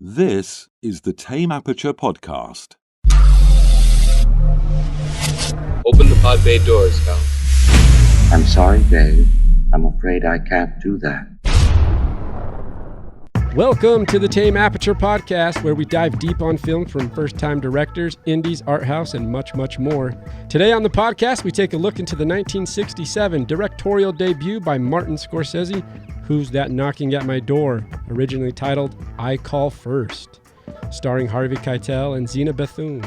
This is the Tame Aperture podcast. Open the pod bay doors, Cal. I'm sorry, Dave. I'm afraid I can't do that. Welcome to the Tame Aperture podcast, where we dive deep on film from first-time directors, indies, art house, and much, much more. Today on the podcast, we take a look into the 1967 directorial debut by Martin Scorcese, Who's That Knocking at My Door, originally titled I Call First, starring Harvey Keitel and Zena Bethune.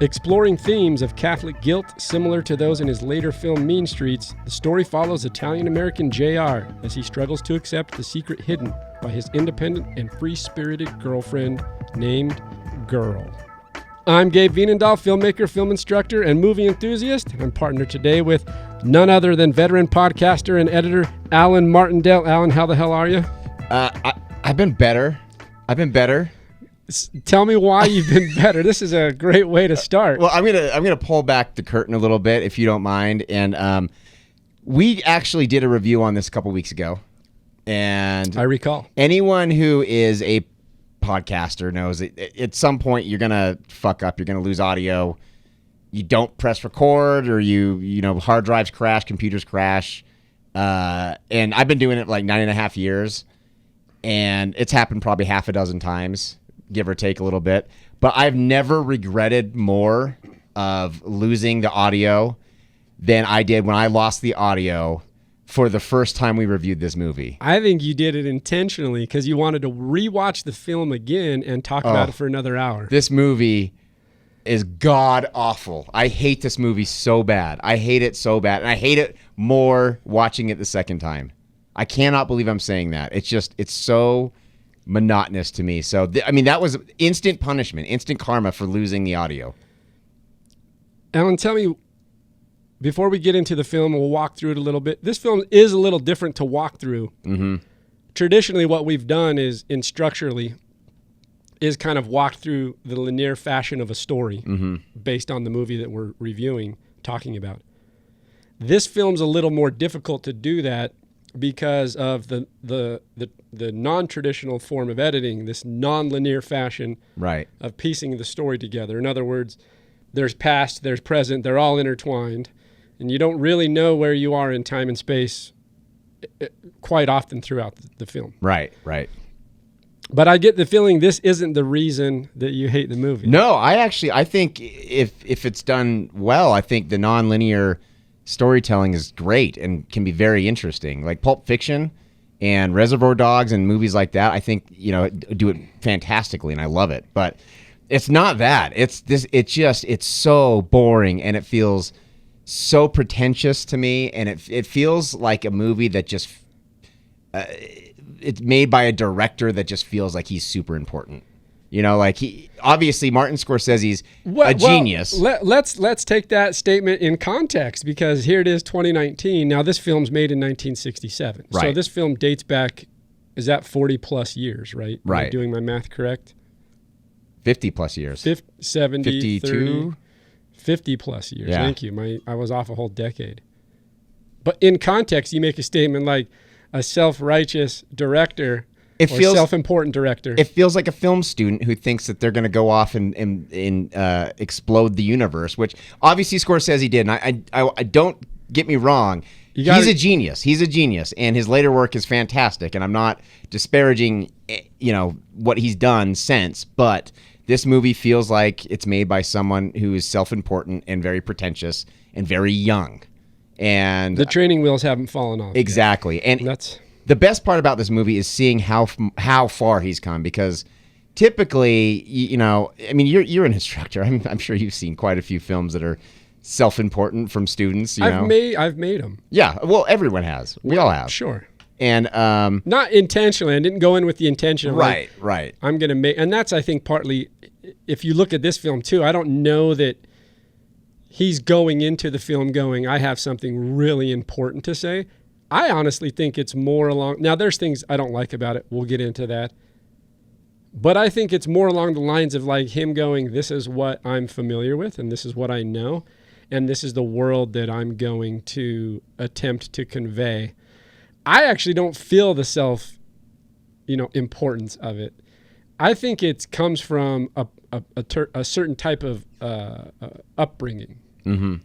Exploring themes of Catholic guilt similar to those in his later film Mean Streets, the story follows Italian-American JR as he struggles to accept the secret hidden by his independent and free-spirited girlfriend named Girl. I'm Gabe Vienendahl, filmmaker, film instructor, and movie enthusiast. I'm partnered today with none other than veteran podcaster and editor Alan Martindale. Alan, how the hell are you? I've been better. Tell me why you've been better. This is a great way to start. Well, I'm gonna pull back the curtain a little bit, if you don't mind. And we actually did a review on this a couple weeks ago. And I recall. Anyone who is a podcaster knows that at some point you're gonna fuck up. You're gonna lose audio. You don't press record, or you know hard drives crash, computers crash. And I've been doing it like 9.5 years, and it's happened probably half a dozen times, give or take a little bit. But I've never regretted more of losing the audio than I did when I lost the audio for the first time we reviewed this movie. I think you did it intentionally because you wanted to rewatch the film again and talk about it for another hour. This movie is god awful. I hate this movie so bad. I hate it so bad. And I hate it more watching it the second time. I cannot believe I'm saying that. It's so monotonous to me. So, that was instant punishment, instant karma for losing the audio. Alan, tell me, before we get into the film, we'll walk through it a little bit. This film is a little different to walk through. Mm-hmm. Traditionally, what we've done is, structurally, is kind of walk through the linear fashion of a story based on the movie that we're reviewing, talking about. This film's a little more difficult to do that because of the non-traditional form of editing, this non-linear fashion of piecing the story together. In other words, there's past, there's present, they're all intertwined, and you don't really know where you are in time and space quite often throughout the film. Right. But I get the feeling this isn't the reason that you hate the movie. No, I think if it's done well, I think the non-linear storytelling is great and can be very interesting. Like Pulp Fiction and Reservoir Dogs and movies like that, I think, do it fantastically, and I love it. But it's not that. It's so boring, and it feels so pretentious to me, and it feels like a movie that just it's made by a director that just feels like he's super important. Obviously Martin Scorsese's a genius. Let's take that statement in context, because here it is, 2019. Now this film's made in 1967. Right. So this film dates back, is that 40 plus years, right? Right. Am I doing my math correct? 50 plus years. 70, 52? 30, 50 plus years. Yeah. Thank you. I was off a whole decade. But in context, you make a statement like a self-righteous director self-important director. It feels like a film student who thinks that they're going to go off and explode the universe, which obviously Scorsese did. And I don't get me wrong. He's a genius. He's a genius, and his later work is fantastic. And I'm not disparaging, what he's done since, but this movie feels like it's made by someone who is self-important and very pretentious and very young. And the training wheels haven't fallen off. Exactly. Yet. And that's the best part about this movie is seeing how far he's come, because typically, you're an instructor. I'm sure you've seen quite a few films that are self-important from students. I've made them. Yeah, well, everyone has. We all have. Sure. And not intentionally. I didn't go in with the intention of right. I'm going to make, and that's, I think, partly, if you look at this film too, I don't know that he's going into the film going, I have something really important to say. I honestly think it's more along, now there's things I don't like about it. We'll get into that. But I think it's more along the lines of like him going, this is what I'm familiar with, and this is what I know, and this is the world that I'm going to attempt to convey. I actually don't feel the importance of it. I think it comes from a certain type of upbringing. Mm-hmm.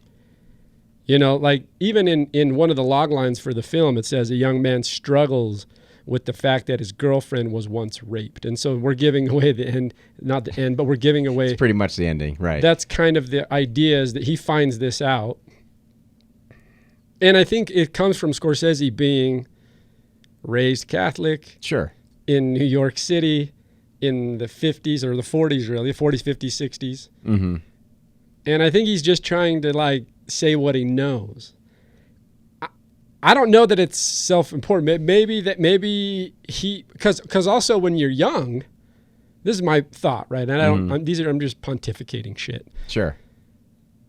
You know, like even in one of the log lines for the film, it says a young man struggles with the fact that his girlfriend was once raped. And so we're giving away the end, not the end, but we're giving away. It's pretty much the ending, right? That's kind of the idea, is that he finds this out. And I think it comes from Scorsese being raised Catholic. Sure. In New York City in the 50s or the 40s, really, 40s, 50s, 60s. Mm-hmm. And I think he's just trying to like say what he knows. I don't know that it's self-important. Maybe he, because also when you're young, this is my thought, right? And I'm just pontificating shit. Sure.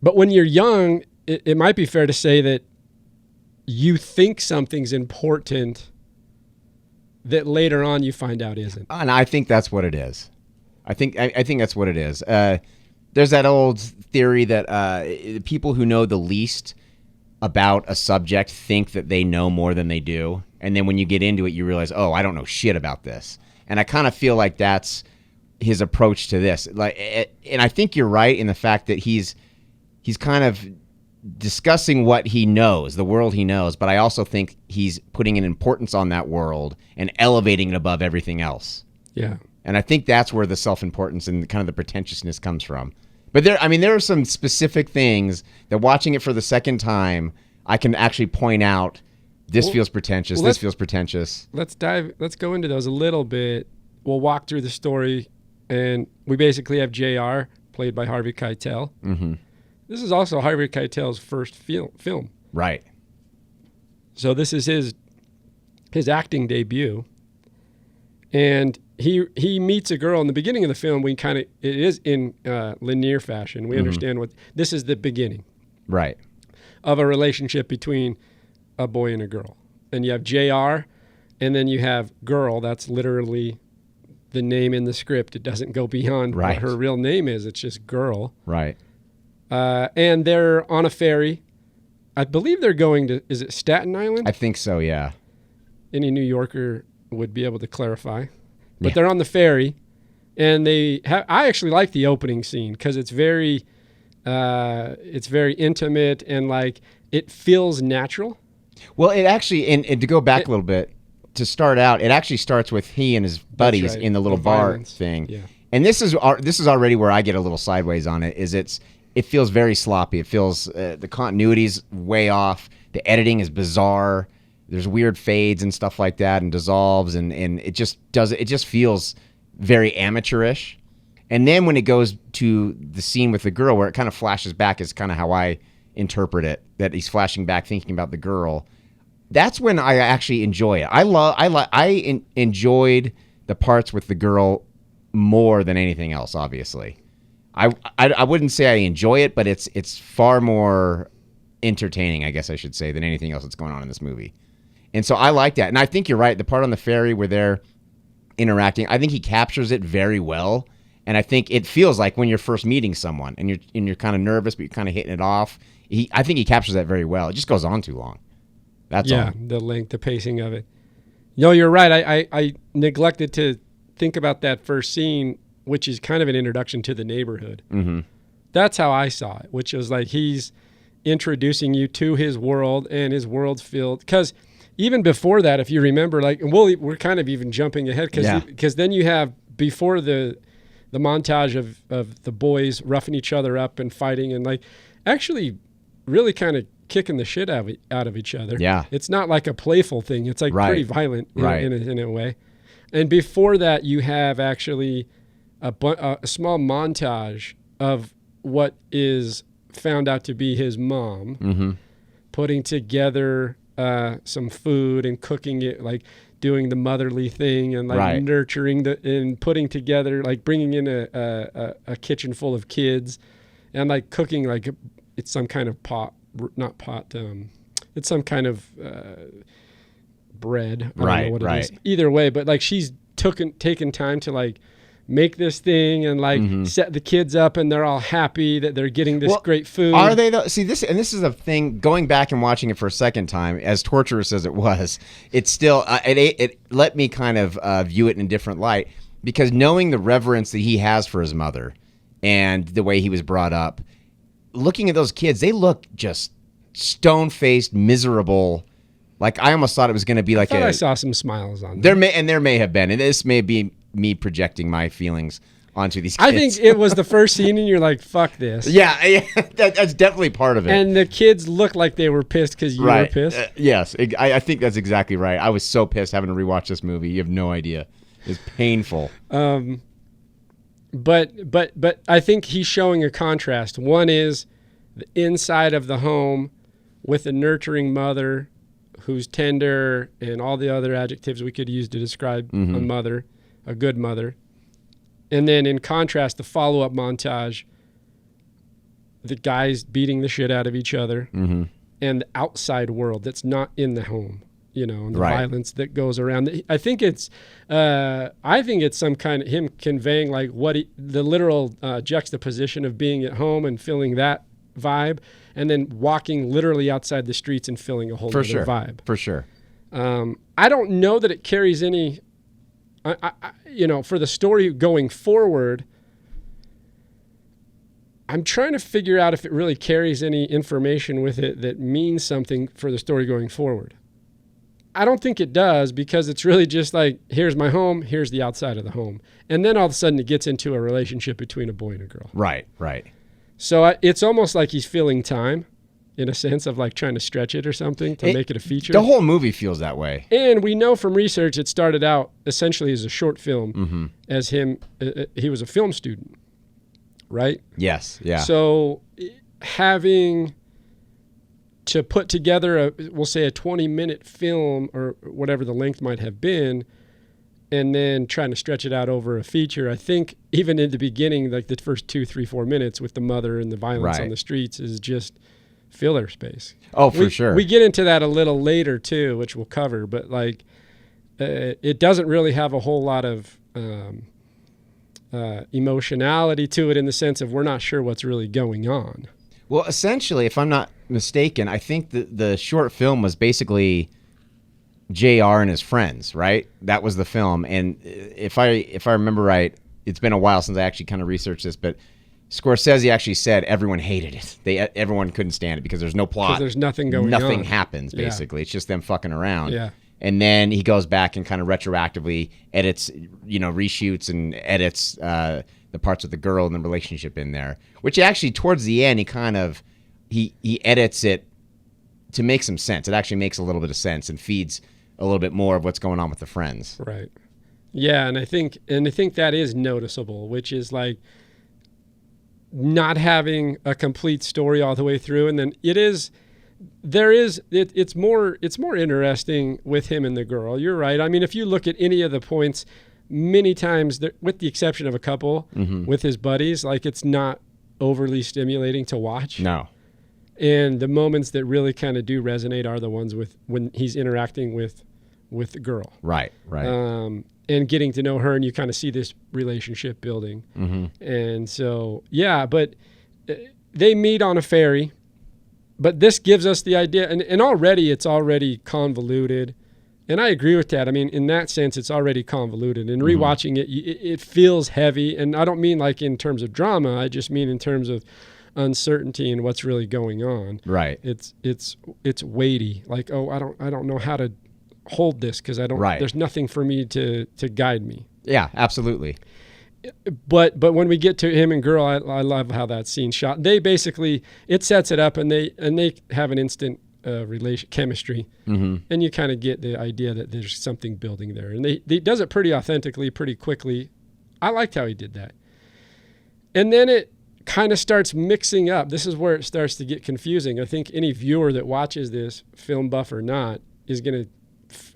But when you're young, it might be fair to say that you think something's important that later on you find out isn't. And I think that's what it is. I think that's what it is. There's that old theory that people who know the least about a subject think that they know more than they do. And then when you get into it, you realize, oh, I don't know shit about this. And I kind of feel like that's his approach to this. Like, and I think you're right in the fact that he's kind of discussing what he knows, the world he knows. But I also think he's putting an importance on that world and elevating it above everything else. Yeah. And I think that's where the self-importance and kind of the pretentiousness comes from. But there are some specific things that watching it for the second time, I can actually point out, this feels pretentious, this feels pretentious. Let's go into those a little bit. We'll walk through the story, and we basically have JR, played by Harvey Keitel. Mm-hmm. This is also Harvey Keitel's first film. Right. So this is his acting debut. And he meets a girl in the beginning of the film. It is in linear fashion. We understand this is the beginning, right, of a relationship between a boy and a girl. And you have JR, and then you have girl. That's literally the name in the script. It doesn't go beyond what her real name is. It's just girl. Right. And they're on a ferry. I believe they're going to, is it Staten Island? I think so, yeah. Any New Yorker would be able to clarify. But they're on the ferry, and I actually like the opening scene because it's very intimate, and like it feels natural. Well, it actually, and to go back a little bit, to start out, it actually starts with he and his buddies in the little bar thing. Yeah. And this is already where I get a little sideways on it. It feels very sloppy. It feels the continuity's way off. The editing is bizarre. There's weird fades and stuff like that, and dissolves, and it just feels very amateurish. And then when it goes to the scene with the girl, where it kind of flashes back, is kind of how I interpret it. That he's flashing back, thinking about the girl. That's when I actually enjoy it. I enjoyed the parts with the girl more than anything else. Obviously, I wouldn't say I enjoy it, but it's far more entertaining, I guess I should say, than anything else that's going on in this movie. And so I like that. And I think you're right. The part on the ferry where they're interacting, I think he captures it very well. And I think it feels like when you're first meeting someone and you're kind of nervous, but you're kind of hitting it off. I think he captures that very well. It just goes on too long. That's all. Yeah, the length, the pacing of it. No, you're right. I neglected to think about that first scene, which is kind of an introduction to the neighborhood. Mm-hmm. That's how I saw it, which was like he's introducing you to his world, and his world's filled. Because even before that, if you remember, like, we're kind of even jumping ahead because then you have before the montage of the boys roughing each other up and fighting and like actually really kind of kicking the shit out of each other. Yeah, it's not like a playful thing. It's like pretty violent in a way. And before that, you have actually a small montage of what is found out to be his mom putting together some food and cooking it, like doing the motherly thing and like nurturing and putting together, like bringing in a kitchen full of kids and like cooking, like it's some kind of it's some kind of bread. I don't know what it is. Either way, but like she's taken time to like make this thing and like set the kids up, and they're all happy that they're getting this great food. Are they though? See, this is a thing, going back and watching it for a second time, as torturous as it was, it's still it let me kind of view it in a different light. because knowing the reverence that he has for his mother and the way he was brought up, looking at those kids, they look just stone-faced, miserable. Like, I almost thought it was going to be like I saw some smiles on them. There may have been, and this may be me projecting my feelings onto these kids. I think it was the first scene and you're like, fuck this. Yeah, that's definitely part of it. And the kids looked like they were pissed because you were pissed. Yes, I think that's exactly right. I was so pissed having to rewatch this movie. You have no idea. It's painful. But I think he's showing a contrast. One is the inside of the home with a nurturing mother who's tender and all the other adjectives we could use to describe a mother, a good mother. And then in contrast, the follow-up montage, the guys beating the shit out of each other and the outside world that's not in the home, you know, and the violence that goes around. I think it's some kind of him conveying like the literal juxtaposition of being at home and feeling that vibe, and then walking literally outside the streets and feeling a whole other vibe. For sure. I don't know that it carries any, for the story going forward. I'm trying to figure out if it really carries any information with it that means something for the story going forward. I don't think it does, because it's really just like, here's my home, here's the outside of the home. And then all of a sudden it gets into a relationship between a boy and a girl. Right. So it's almost like he's filling time, in a sense of like trying to stretch it or something to make it a feature. The whole movie feels that way. And we know from research it started out essentially as a short film, as he was a film student, right? Yes, yeah. So having to put together we'll say a 20-minute film or whatever the length might have been, and then trying to stretch it out over a feature, I think even in the beginning, like the first 2, 3, 4 minutes with the mother and the violence on the streets is just filler space. Oh, for sure. We get into that a little later too, which we'll cover, but like it doesn't really have a whole lot of emotionality to it, in the sense of we're not sure what's really going on. Well, essentially, if I'm not mistaken, I think the short film was basically JR and his friends, right? That was the film. And if I remember right, it's been a while since I actually kind of researched this, but Scorsese actually said everyone hated it. Everyone couldn't stand it because there's no plot. Because there's nothing going on. Nothing happens, basically. Yeah. It's just them fucking around. Yeah. And then he goes back and kind of retroactively edits, reshoots and edits the parts of the girl and the relationship in there, which actually towards the end, he edits it to make some sense. It actually makes a little bit of sense and feeds a little bit more of what's going on with the friends. Right. Yeah, and I think that is noticeable, which is like not having a complete story all the way through, and then it's more interesting with him and the girl. You're right. I mean, if you look at any of the points, many times, with the exception of a couple with his buddies, like it's not overly stimulating to watch. No. And the moments that really kind of do resonate are the ones when he's interacting with the girl. Right. And getting to know her, and you kind of see this relationship building. And so, yeah, but they meet on a ferry. But this gives us the idea, and already it's already convoluted. And I agree with that. I mean, in that sense, it's already convoluted. And rewatching it, it feels heavy. And I don't mean like in terms of drama. I just mean in terms of uncertainty and what's really going on. Right. It's weighty. Like, oh, I don't know how to hold this because I don't. Right. There's nothing for me to guide me. Yeah, absolutely. But when we get to him and girl, I love how that scene's shot. They basically, it sets it up, and they have an instant chemistry, and you kind of get the idea that there's something building there. And they does it pretty authentically, pretty quickly. I liked how he did that. And then it kind of starts mixing up. This is where it starts to get confusing. I think any viewer that watches this, film buff or not, is going to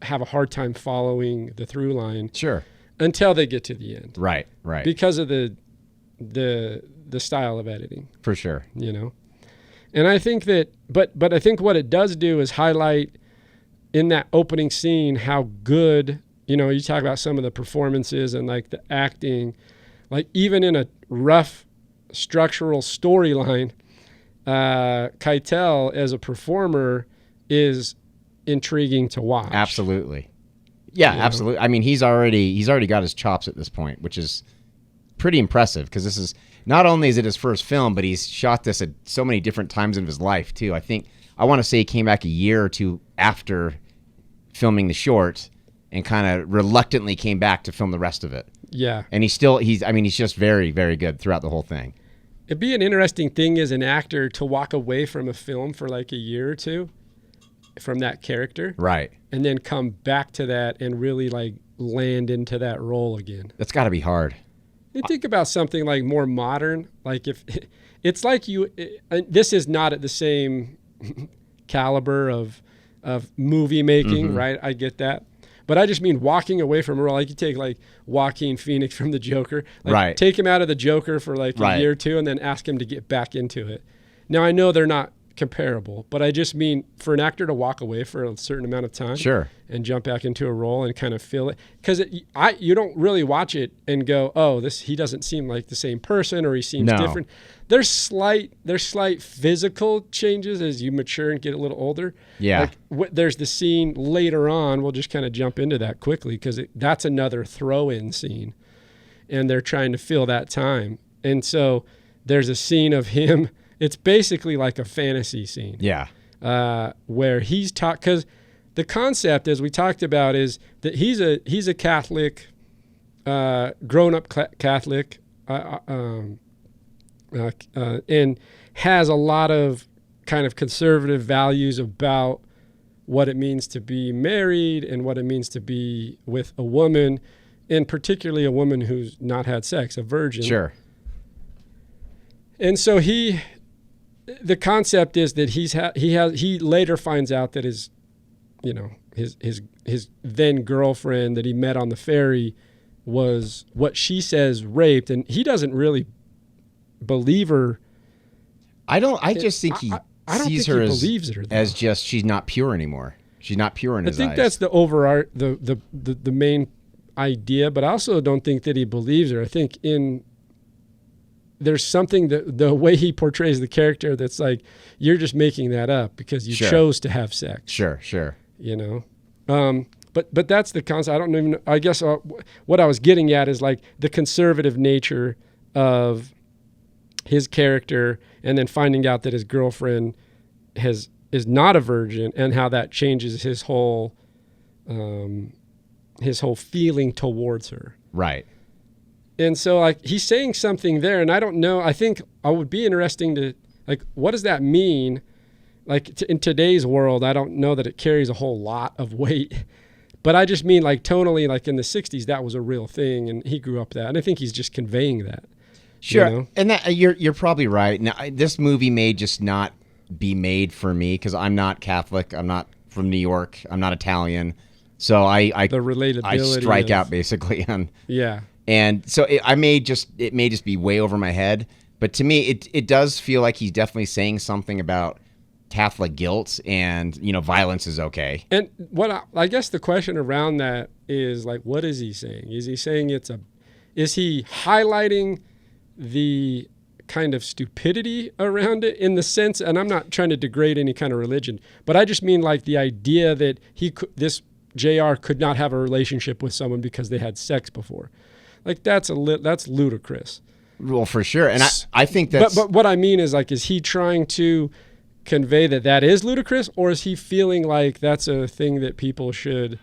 have a hard time following the through line. Sure. Until they get to the end. Right. Because of the style of editing. For sure. And I think that, but I think what it does do is highlight in that opening scene how good, you talk about some of the performances and like the acting, like even in a rough structural storyline, Keitel as a performer is intriguing to watch. Absolutely. Yeah, absolutely. I mean, he's already got his chops at this point, which is pretty impressive because this is not only is it his first film, but he's shot this at so many different times in his life too. I want to say he came back a year or two after filming the short and kind of reluctantly came back to film the rest of it. Yeah. And he's just very, very good throughout the whole thing. It'd be an interesting thing as an actor to walk away from a film for like a year or two from that character. Right. And then come back to that and really like land into that role again. That's got to be hard. You think about something like more modern, like if it's like this is not at the same caliber of movie making, right? I get that. But I just mean walking away from a role. Like you take like Joaquin Phoenix from the Joker. Like right. Take him out of the Joker for like a year or two and then ask him to get back into it. Now, I know they're not comparable, but I just mean for an actor to walk away for a certain amount of time and jump back into a role and kind of feel it. Because you don't really watch it and go, oh, he doesn't seem like the same person or he seems different. There's slight physical changes as you mature and get a little older. Yeah. Like there's the scene later on. We'll just kind of jump into that quickly because that's another throw-in scene, and they're trying to fill that time. And so there's a scene of him. It's basically like a fantasy scene. Yeah. Where he's taught, because the concept, as we talked about, is that he's a Catholic, grown-up Catholic. And has a lot of kind of conservative values about what it means to be married and what it means to be with a woman, and particularly a woman who's not had sex, a virgin. Sure. And so the concept is that he later finds out that his then girlfriend that he met on the ferry was what she says raped, and he doesn't really believe her. I just think he sees her as just she's not pure anymore. She's not pure in his eyes. I think that's the the main idea, but I also don't think that he believes her. I think there's something that the way he portrays the character that's like, you're just making that up because you chose to have sex. Sure. You know? But that's the concept. I don't even know. I guess what I was getting at is like the conservative nature of his character, and then finding out that his girlfriend is not a virgin, and how that changes his whole feeling towards her. Right. And so like he's saying something there, and I don't know. I think I would be interesting to like, what does that mean? Like in today's world, I don't know that it carries a whole lot of weight. But I just mean like tonally, like in the 60s, that was a real thing, and he grew up that. And I think he's just conveying that. Sure, you know? And that you're probably right. Now, this movie may just not be made for me because I'm not Catholic. I'm not from New York. I'm not Italian. So the relatability I strike out basically on. Yeah. And so it may just be way over my head. But to me, it does feel like he's definitely saying something about Catholic guilt and, violence is okay. And what I guess the question around that is like, what is he saying? Is he saying is he highlighting the kind of stupidity around it in the sense, and I'm not trying to degrade any kind of religion, but I just mean like the idea that this JR could not have a relationship with someone because they had sex before. Like that's ludicrous. Well, for sure. And I think that's... But what I mean is like, is he trying to convey that is ludicrous, or is he feeling like that's a thing that people should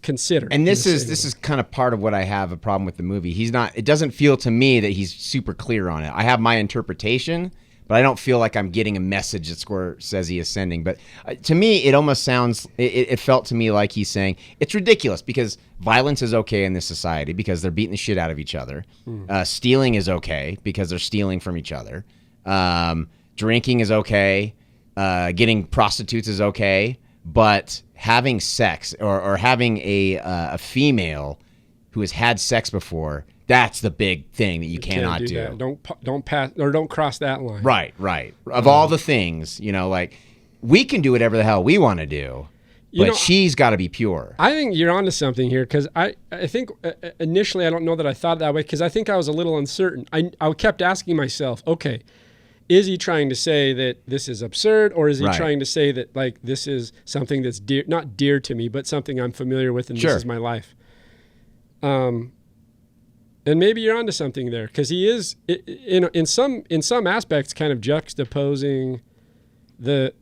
consider? And this is kind of part of what I have a problem with the movie. It doesn't feel to me that he's super clear on it. I have my interpretation, but I don't feel like I'm getting a message that Scorsese is sending. But to me, it almost sounds, it felt to me like he's saying, it's ridiculous because violence is okay in this society because they're beating the shit out of each other. Stealing is okay because they're stealing from each other. Drinking is okay. Getting prostitutes is okay. But having sex or having a female who has had sex before, that's the big thing that you cannot do. That. Don't pass or don't cross that line. Right. Of all the things, like we can do whatever the hell we want to do, but she's got to be pure. I think you're onto something here because I think initially I don't know that I thought that way because I think I was a little uncertain. I kept asking myself, okay, is he trying to say that this is absurd, or is he Right. trying to say that like this is something that's not dear to me, but something I'm familiar with, and Sure. this is my life? And maybe you're onto something there, because he is in some aspects kind of juxtaposing the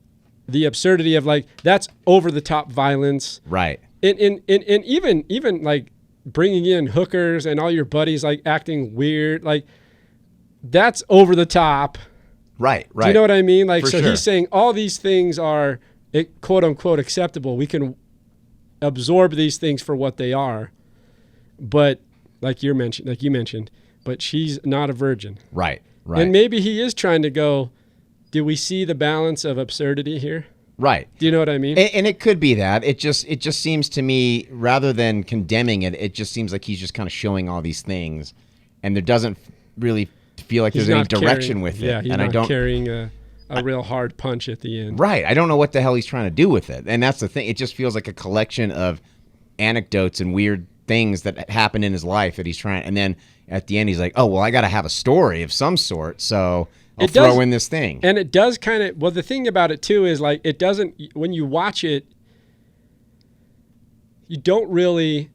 absurdity of like that's over the top violence, Right. and even like bringing in hookers and all your buddies like acting weird, like that's over the top. Right. Do you know what I mean? Like, For so sure. he's saying all these things are quote unquote acceptable. We can absorb these things for what they are, but like you mentioned, but she's not a virgin. Right. Right. And maybe he is trying to go, do we see the balance of absurdity here? Right. Do you know what I mean? And it could be that. It just seems to me, rather than condemning it, it just seems like he's just kind of showing all these things, and there doesn't really feel like He's there's any not direction carrying- with it. Yeah, he's and not I don't carrying a real hard punch at the end. Right. I don't know what the hell he's trying to do with it. And that's the thing. It just feels like a collection of anecdotes and weird things that happen in his life that he's trying. And then at the end, he's like, oh, well, I got to have a story of some sort. So I'll throw in this thing. And it does kind of, well, the thing about it too is like, it doesn't, when you watch it, you don't really,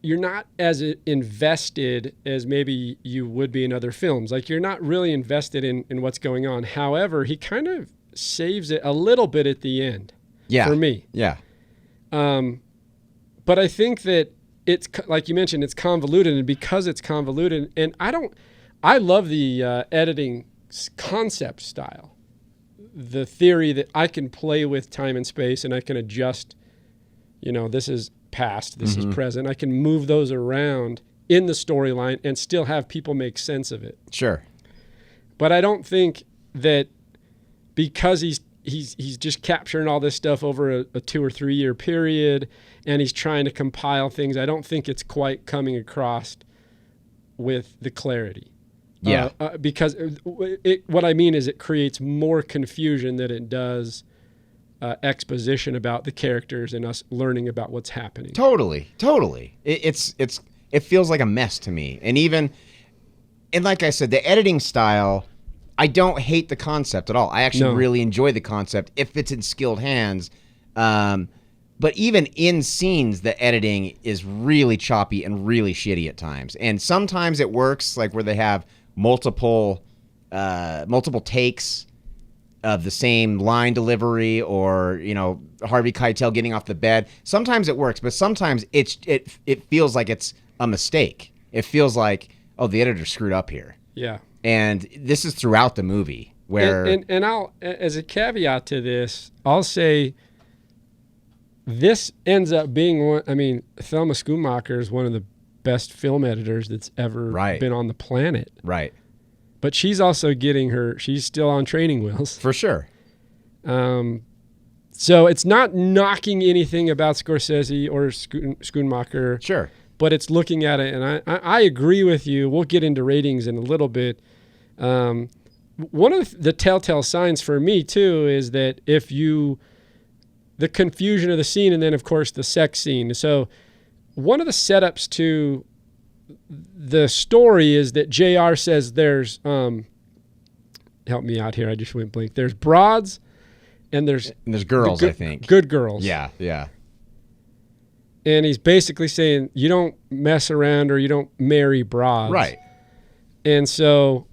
you're not as invested as maybe you would be in other films. Like you're not really invested in what's going on. However, he kind of saves it a little bit at the end. Yeah. For me. Yeah. But I think that it's, like you mentioned, it's convoluted, and because it's convoluted, and I love the editing concept style, the theory that I can play with time and space and I can adjust, this is past, this is present. I can move those around in the storyline and still have people make sense of it. Sure. But I don't think that because he's just capturing all this stuff over a 2 or 3 year period and he's trying to compile things, I don't think it's quite coming across with the clarity. Yeah. Because what I mean is it creates more confusion than it does exposition about the characters and us learning about what's happening. Totally. It feels like a mess to me. And like I said, the editing style, I don't hate the concept at all. I actually really enjoy the concept if it's in skilled hands. But even in scenes, the editing is really choppy and really shitty at times. And sometimes it works, like where they have multiple takes of the same line delivery, or Harvey Keitel getting off the bed. Sometimes it works, but sometimes it feels like it's a mistake. It feels like, oh, the editor screwed up here. Yeah. And this is throughout the movie where and I'll, as a caveat to this, I'll say this ends up being one. I mean, Thelma Schoonmaker is one of the best film editors that's ever been on the planet. Right. But she's also she's still on training wheels. For sure. So it's not knocking anything about Scorsese or Schoonmaker. Sure. But it's looking at it, and I agree with you. We'll get into ratings in a little bit. One of the telltale signs for me, too, is that the confusion of the scene, and then, of course, the sex scene. So one of the setups to the story is that JR says there's, help me out here, I just went blank. There's broads, and there's girls, I think. Good girls. Yeah, yeah. And he's basically saying you don't mess around or you don't marry broads. Right. And so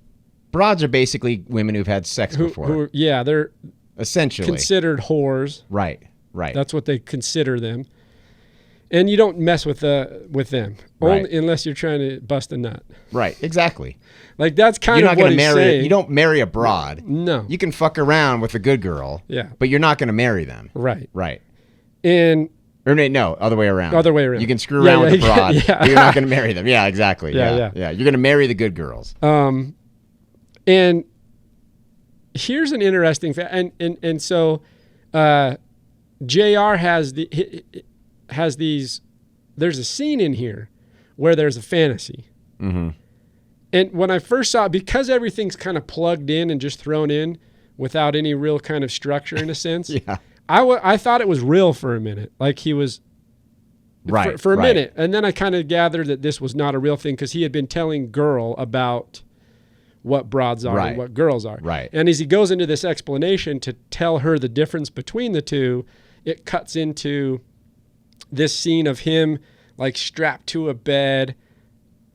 broads are basically women who've had sex before. They're essentially considered whores. Right. That's what they consider them. And you don't mess with them, only unless you're trying to bust a nut. Right, exactly. Like that's kind of what he's saying. You don't marry a broad. No. You can fuck around with a good girl. Yeah. But you're not going to marry them. Right. And no, other way around. You can screw around with a broad, but you're not going to marry them. Yeah, exactly. Yeah. You're going to marry the good girls. And here's an interesting fact. And so JR has these. There's a scene in here where there's a fantasy. Mm-hmm. And when I first saw it, because everything's kind of plugged in and just thrown in without any real kind of structure in a sense, I thought it was real for a minute. Like he was for a minute. And then I kind of gathered that this was not a real thing because he had been telling Girl about what broads are and what girls are. Right. And as he goes into this explanation to tell her the difference between the two, it cuts into this scene of him like strapped to a bed,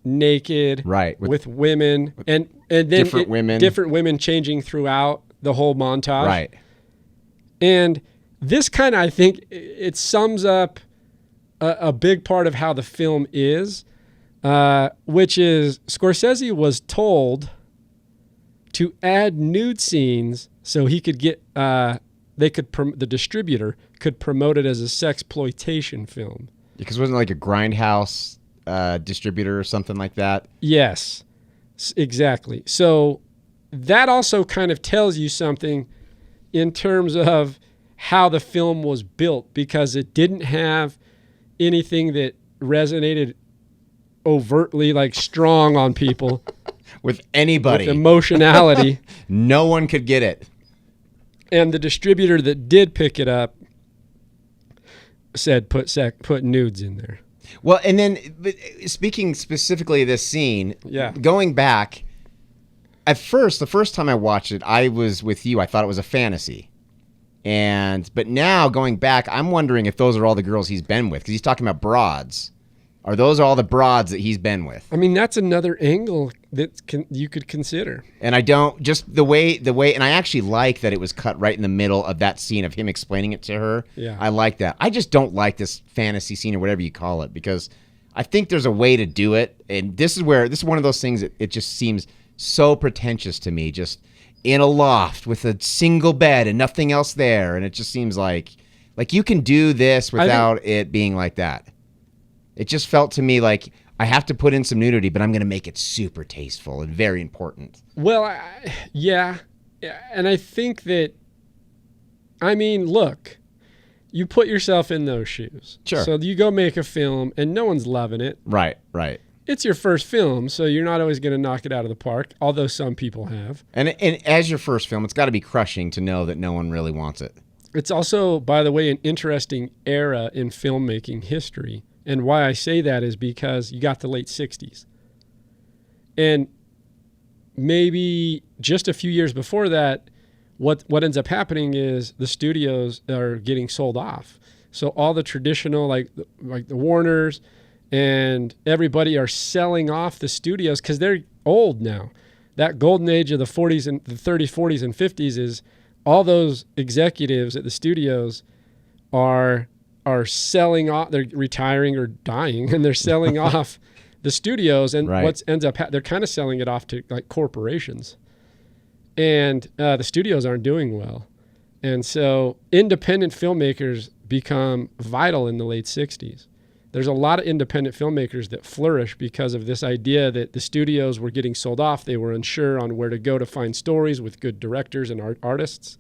naked, Right. with women, and then different women changing throughout the whole montage. Right. And this kind of, I think, it sums up a big part of how the film is, which is Scorsese was told to add nude scenes so he could get, the distributor could promote it as a sexploitation film. Because it wasn't like a Grindhouse distributor or something like that. Yes, exactly. So that also kind of tells you something in terms of how the film was built, because it didn't have anything that resonated overtly like strong on people With anybody. with emotionality. No one could get it. And the distributor that did pick it up said put nudes in there. Well, and then but speaking specifically of this scene, going back, at first, the first time I watched it, I was with you. I thought it was a fantasy. But now going back, I'm wondering if those are all the girls he's been with, because he's talking about broads. Are those all the broads that he's been with? I mean, that's another angle that you could consider. And I don't, just the way, and I actually like that it was cut right in the middle of that scene of him explaining it to her. Yeah. I like that. I just don't like this fantasy scene or whatever you call it, because I think there's a way to do it. And this is one of those things that it just seems so pretentious to me, just in a loft with a single bed and nothing else there. And it just seems like you can do this without it being like that. It just felt to me like I have to put in some nudity, but I'm going to make it super tasteful and very important. Well, yeah. And I think that, I mean, look, you put yourself in those shoes. Sure. So you go make a film and no one's loving it. Right. It's your first film, so you're not always going to knock it out of the park, although some people have. And as your first film, it's got to be crushing to know that no one really wants it. It's also, by the way, an interesting era in filmmaking history. And why I say that is because you got the late 60s. And maybe just a few years before that, what ends up happening is the studios are getting sold off. So all the traditional, like the Warners and everybody are selling off the studios because they're old now. That golden age of the 40s and the 30s, 40s, and 50s is all those executives at the studios are selling off. They're retiring or dying, and they're selling off the studios. And what ends up they're kind of selling it off to like corporations, and the studios aren't doing well. And so independent filmmakers become vital in the late 60s. There's a lot of independent filmmakers that flourish because of this idea that the studios were getting sold off. They were unsure on where to go to find stories with good directors and artists,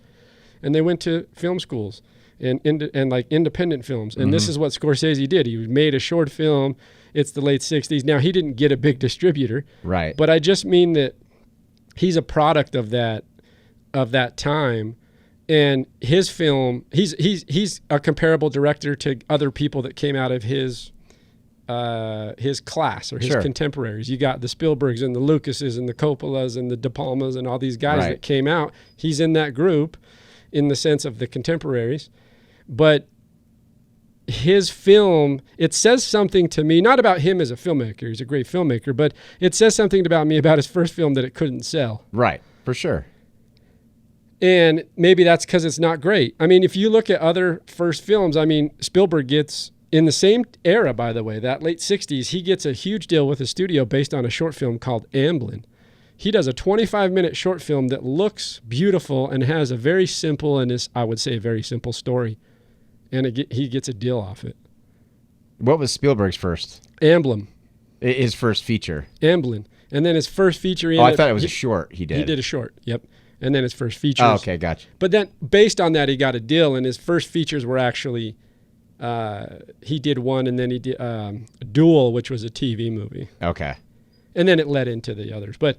and they went to film schools and like independent films. And this is what Scorsese did. He made a short film. It's the late 60s. Now, he didn't get a big distributor. Right. But I just mean that he's a product of that time. And his film, he's a comparable director to other people that came out of his class or his contemporaries. You got the Spielbergs and the Lucases and the Coppolas and the De Palmas and all these guys that came out. He's in that group in the sense of the contemporaries. But his film, it says something to me, not about him as a filmmaker. He's a great filmmaker, but it says something about me about his first film that it couldn't sell. Right, for sure. And maybe that's because it's not great. I mean, if you look at other first films, I mean, Spielberg gets, in the same era, by the way, that late 60s, he gets a huge deal with a studio based on a short film called Amblin. He does a 25-minute short film that looks beautiful and has a very simple and I would say a very simple story. And he gets a deal off it. What was Spielberg's first? Amblin. His first feature. Amblin. And then his first feature... I thought it was a short he did. He did a short, yep. And then his first features. Oh, okay, gotcha. But then based on that, he got a deal, and his first features were actually... he did one, and then he did Duel, which was a TV movie. Okay. And then it led into the others. But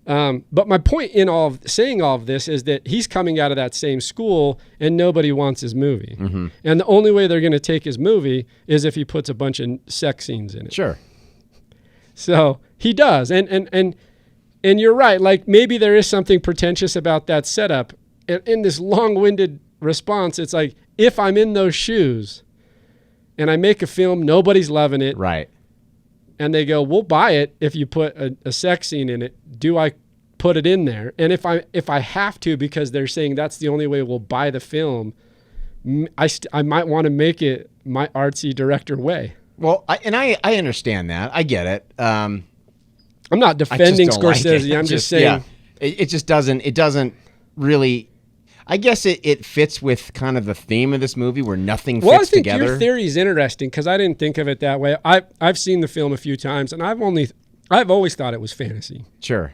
my point in saying all of this is that he's coming out of that same school and nobody wants his movie. Mm-hmm. And the only way they're going to take his movie is if he puts a bunch of sex scenes in it. Sure. So he does. And And you're right. Like, maybe there is something pretentious about that setup. And in this long-winded response, it's like, if I'm in those shoes and I make a film, nobody's loving it. Right. And they go, we'll buy it if you put a sex scene in it. Do I put it in there? And if I have to, because they're saying that's the only way we'll buy the film, I might want to make it my artsy director way. Well, I understand that. I get it. I'm not defending Scorsese. I'm just saying. Yeah, it just doesn't really. I guess it fits with kind of the theme of this movie where nothing fits together. Your theory is interesting because I didn't think of it that way. I've seen the film a few times, and I've always thought it was fantasy. Sure.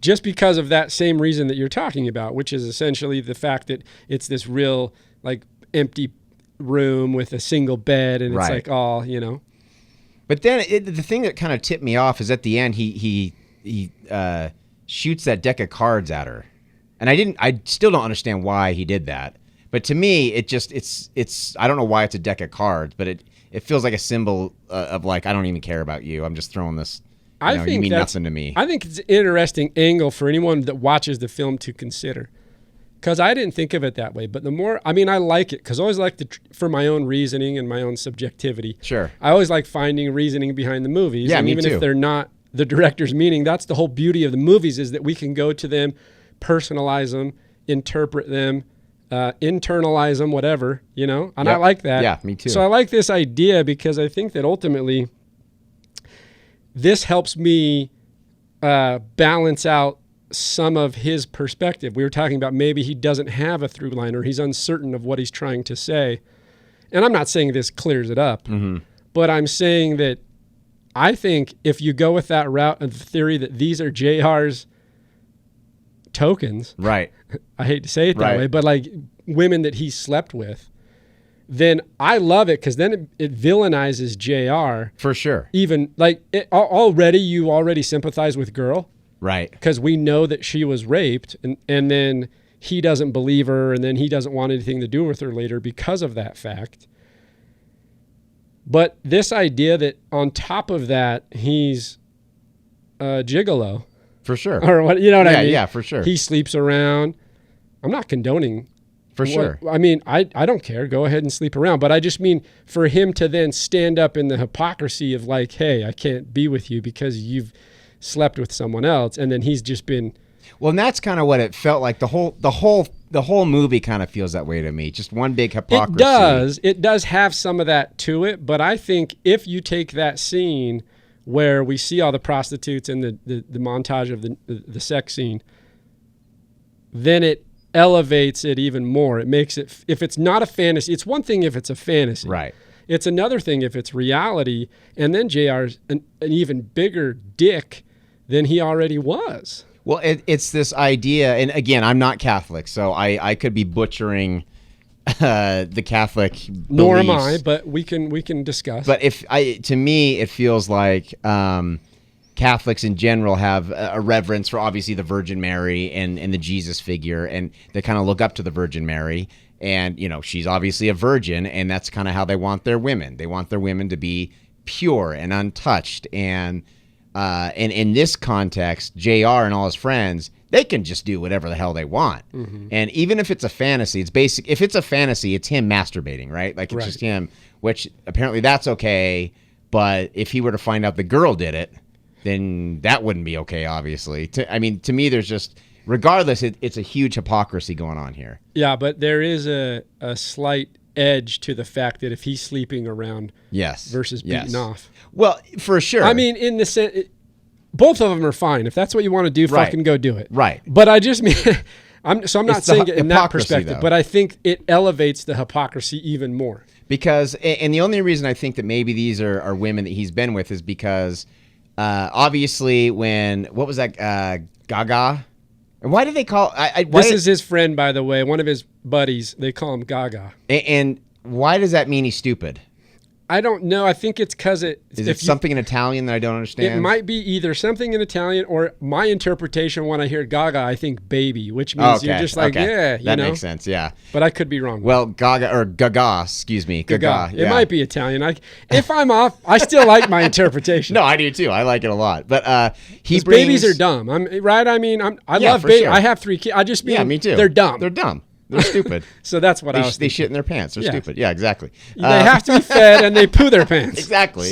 Just because of that same reason that you're talking about, which is essentially the fact that it's this real like empty room with a single bed, and it's like all, you know. But then the thing that kind of tipped me off is at the end he shoots that deck of cards at her. And I still don't understand why he did that. But to me, it's I don't know why it's a deck of cards, but it feels like a symbol of like, I don't even care about you. I'm just throwing this, you mean nothing to me. I think it's an interesting angle for anyone that watches the film to consider. Because I didn't think of it that way. But the more, I like it. Because I always like for my own reasoning and my own subjectivity. Sure. I always like finding reasoning behind the movies. Yeah, and me even too. if they're not the director's meaning, that's the whole beauty of the movies, is that we can go to them, personalize them, interpret them, internalize them, whatever, you know? And I like that. Yeah, me too. So I like this idea because I think that ultimately this helps me balance out some of his perspective. We were talking about maybe he doesn't have a through line or he's uncertain of what he's trying to say. And I'm not saying this clears it up, but I'm saying that I think if you go with that route of the theory that these are JR's tokens, right? I hate to say it that way, but like women that he slept with, then I love it because then it villainizes JR. For sure. Even like you already sympathize with girl. Right. Because we know that she was raped and then he doesn't believe her and then he doesn't want anything to do with her later because of that fact. But this idea that on top of that, he's a gigolo. For sure. Or what, you know what I mean? Yeah, for sure. He sleeps around. I'm not condoning. For sure. I mean, I don't care. Go ahead and sleep around. But I just mean for him to then stand up in the hypocrisy of like, hey, I can't be with you because you've slept with someone else. And then he's just been. Well, and that's kind of what it felt like. The whole movie kind of feels that way to me. Just one big hypocrisy. It does have some of that to it. But I think if you take that scene where we see all the prostitutes and the montage of the sex scene, then it elevates it even more. It makes it, if it's not a fantasy, it's one thing if it's a fantasy. Right. It's another thing if it's reality, and then JR's an even bigger dick than he already was. Well, it's this idea, and again, I'm not Catholic, so I could be butchering the Catholic beliefs. Nor am I, but we can discuss. But to me, it feels like Catholics in general have a reverence for obviously the Virgin Mary and the Jesus figure, and they kind of look up to the Virgin Mary, and she's obviously a virgin, and that's kind of how they want their women. They want their women to be pure and untouched, and in this context, JR and all his friends, they can just do whatever the hell they want. Mm-hmm. And even if it's a fantasy, it's basic. If it's a fantasy, it's him masturbating, right? Like it's just him, which apparently that's okay. But if he were to find out the girl did it, then that wouldn't be okay, obviously. To me, there's just, regardless, it's a huge hypocrisy going on here. Yeah, but there is a slight edge to the fact that if he's sleeping around versus beating off. Well, for sure. I mean, in the sense, both of them are fine. If that's what you want to do, fucking go do it. Right. But I just mean, I'm not saying it in that perspective, though. But I think it elevates the hypocrisy even more. Because, and the only reason I think that maybe these are women that he's been with is because obviously what was that, Gaga? And why do they call... This is his friend, by the way, one of his buddies. They call him Gaga. And why does that mean he's stupid? I don't know. I think it's because Is it something in Italian that I don't understand? It might be either something in Italian or my interpretation when I hear Gaga, I think baby, which means you're just like, yeah, that makes sense, yeah. But I could be wrong. Well, Gaga, excuse me. Gaga. It might be Italian. If I'm off, I still like my interpretation. No, I do too. I like it a lot. But babies are dumb. I love babies. Sure. I have 3 kids. I just mean, yeah, me too. They're dumb. They're dumb. They're stupid. So that's what I was They shit in their pants. They're stupid. Yeah, exactly. They have to be fed and they poo their pants. Exactly.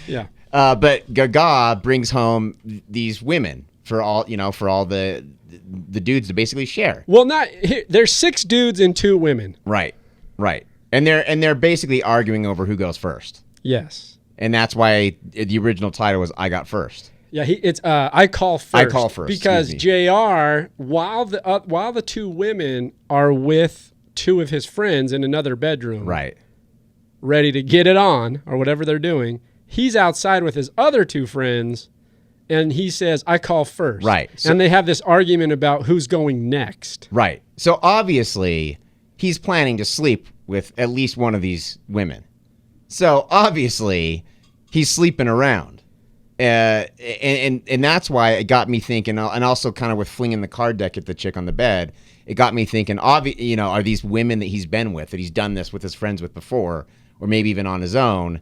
Yeah. But Gaga brings home these women for all the dudes to basically share. Well, there's 6 dudes and 2 women. Right. And they're basically arguing over who goes first. Yes. And that's why the original title was I Got First. Yeah, it's I Call First. I Call First. Because JR, while the 2 women are with 2 of his friends in another bedroom, right, ready to get it on or whatever they're doing, he's outside with his other 2 friends, and he says, "I call first." Right. So, and they have this argument about who's going next. Right. So obviously, he's planning to sleep with at least one of these women. So obviously, he's sleeping around. And that's why it got me thinking, and also kind of with flinging the card deck at the chick on the bed, it got me thinking, are these women that he's been with, that he's done this with his friends with before, or maybe even on his own,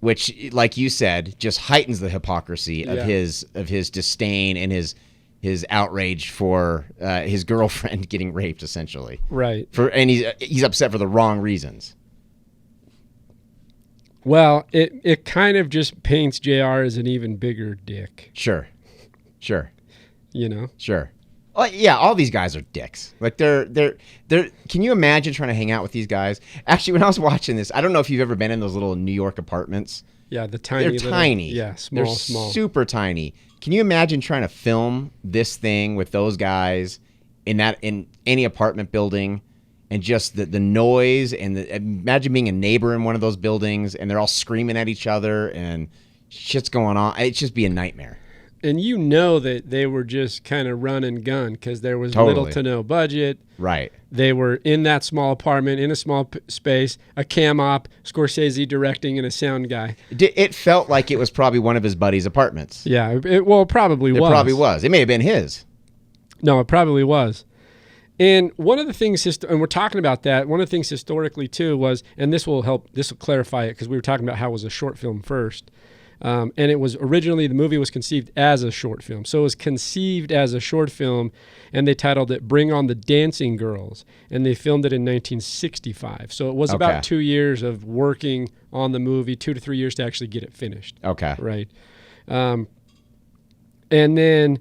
which, like you said, just heightens the hypocrisy of his disdain and his outrage for his girlfriend getting raped, essentially. Right. And he's upset for the wrong reasons. Well, it kind of just paints JR as an even bigger dick. Sure. You know? Sure. Well, yeah, all these guys are dicks. Like they're. Can you imagine trying to hang out with these guys? Actually, when I was watching this, I don't know if you've ever been in those little New York apartments. Yeah, they're tiny. Yeah, small. Super tiny. Can you imagine trying to film this thing with those guys in any apartment building? And just the noise, and imagine being a neighbor in one of those buildings, and they're all screaming at each other, and shit's going on. It'd just be a nightmare. And that they were just kind of run and gun because there was Totally. little to no budget. Right. They were in that small apartment, in a small space, a cam op, Scorcese directing, and a sound guy. It felt like it was probably one of his buddies' apartments. Yeah, it probably was. It probably was. It may have been his. No, it probably was. And one of the things, and we're talking about that, one of the things historically too was, and this will clarify it because we were talking about how it was a short film first. And it was originally, the movie was conceived as a short film. So it was conceived as a short film, and they titled it Bring On the Dancing Girls. And they filmed it in 1965. So it was about 2 years of working on the movie, 2 to 3 years to actually get it finished. Okay. Right. And then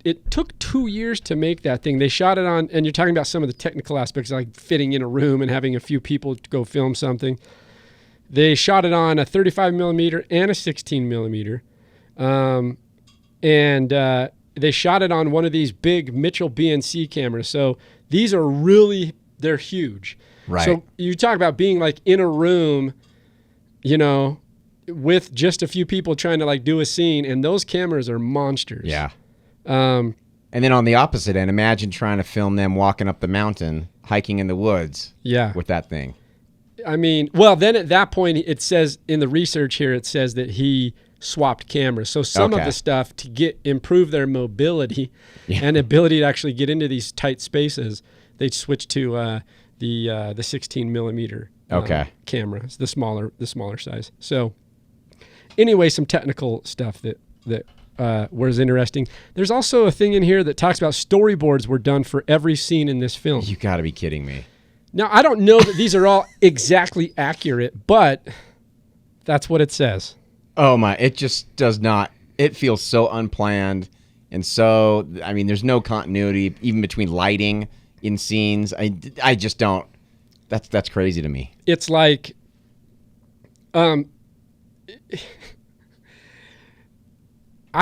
it took 2 years to make that thing. They shot it on, and you're talking about some of the technical aspects, like fitting in a room and having a few people to go film something. They shot it on a 35 millimeter and a 16 millimeter. And they shot it on one of these big Mitchell BNC cameras. So these are they're huge. Right. So you talk about being like in a room, with just a few people trying to like do a scene, and those cameras are monsters. Yeah. And then on the opposite end, imagine trying to film them walking up the mountain, hiking in the woods. Yeah. With that thing. I mean, well, then at that point, it says in the research here, it says that he swapped cameras. So some of the stuff to improve their mobility and ability to actually get into these tight spaces, they switched to the 16 millimeter camera, the smaller size. So anyway, some technical stuff that was interesting. There's also a thing in here that talks about storyboards were done for every scene in this film. You got to be kidding me. Now, I don't know that these are all exactly accurate, but that's what it says. Oh my, it just does not. It feels so unplanned. And so, I mean, there's no continuity even between lighting in scenes. I just don't. That's crazy to me. It's like, I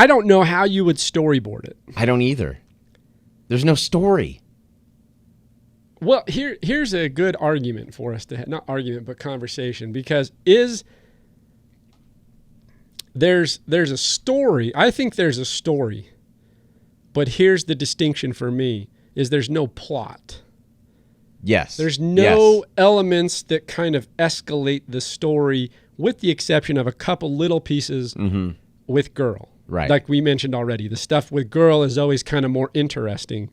don't know how you would storyboard it. I don't either. There's no story. Well, here's a good argument for us to have, not argument, but conversation, because there's a story. I think there's a story, but here's the distinction for me, is there's no plot. Yes. There's no elements that kind of escalate the story, with the exception of a couple little pieces with girl. Right. Like we mentioned already, the stuff with girl is always kind of more interesting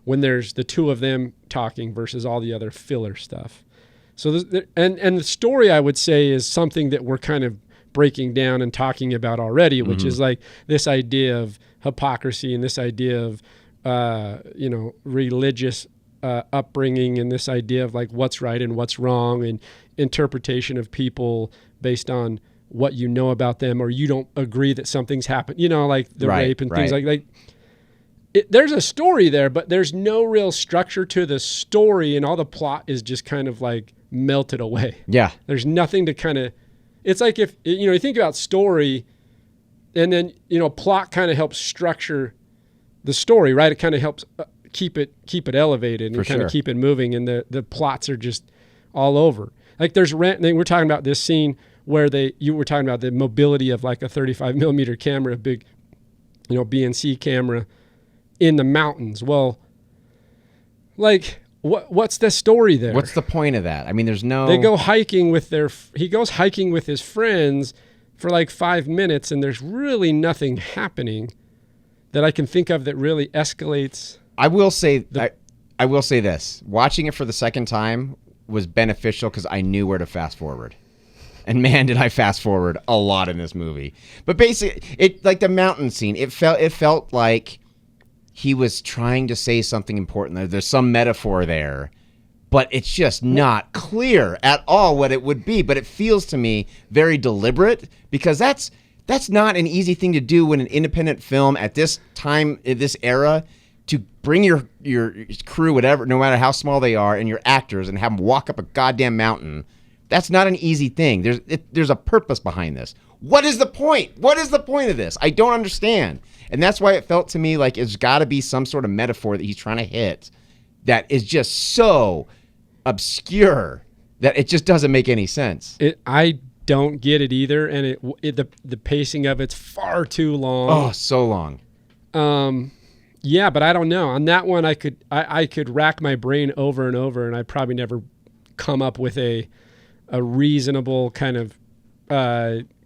when there's the two of them talking versus all the other filler stuff. So, and the story, I would say, is something that we're kind of breaking down and talking about already, which is like this idea of hypocrisy and this idea of, religious upbringing, and this idea of like what's right and what's wrong, and interpretation of people based on what you know about them, or you don't agree that something's happened, like the rape and things like there's a story there, but there's no real structure to the story, and all the plot is just kind of like melted away. Yeah. There's nothing to kind of, it's like if, you think about story, and then, plot kind of helps structure the story, right? It kind of helps keep it elevated and kind of keep it moving, and the plots are just all over. Like we're talking about this scene where you were talking about the mobility of like a 35 millimeter camera, a big, BNC camera in the mountains. Well, like what's the story there? What's the point of that? I mean, there's no... They go hiking he goes hiking with his friends for like 5 minutes, and there's really nothing happening that I can think of that really escalates. I will say I will say this. Watching it for the second time was beneficial because I knew where to fast forward. And man, did I fast forward a lot in this movie. But basically, it like the mountain scene, it felt like he was trying to say something important. There's some metaphor there, but it's just not clear at all what it would be. But it feels to me very deliberate, because that's not an easy thing to do in an independent film at this time, in this era, to bring your crew, whatever, no matter how small they are, and your actors, and have them walk up a goddamn mountain. That's not an easy thing. There's a purpose behind this. What is the point? What is the point of this? I don't understand. And that's why it felt to me like it's got to be some sort of metaphor that he's trying to hit that is just so obscure that it just doesn't make any sense. I don't get it either, and the pacing of it's far too long. Oh, so long. Yeah, but I don't know. On that one, I could rack my brain over and over, and I probably never come up with a reasonable kind of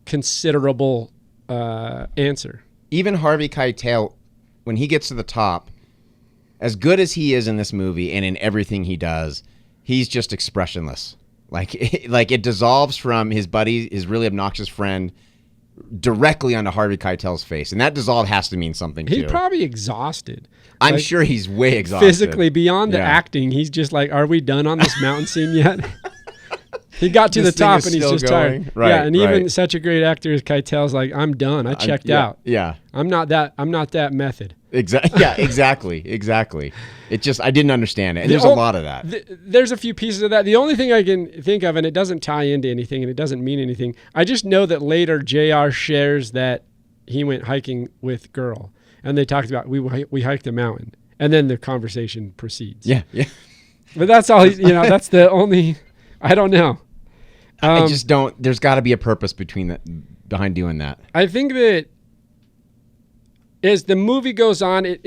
considerable answer. Even Harvey Keitel, when he gets to the top, as good as he is in this movie and in everything he does, he's just expressionless. Like it dissolves from his buddy, his really obnoxious friend, directly onto Harvey Keitel's face. And that dissolve has to mean something, too. He's probably exhausted. I'm sure he's way exhausted. Physically, beyond the acting, he's just like, are we done on this mountain scene yet? He got to the top and he's just going. tired. Right, yeah, and even such a great actor as Keitel's like, I'm done. I checked out. Yeah. I'm not that method. Exactly. Yeah, exactly. It just, I didn't understand it. And there's a lot of that. There's a few pieces of that. The only thing I can think of, and it doesn't tie into anything and it doesn't mean anything, I just know that later JR shares that he went hiking with girl, and they talked about we hiked a mountain, and then the conversation proceeds. Yeah. But that's all. That's the only. I don't know. I just don't. There's got to be a purpose behind doing that. I think that as the movie goes on,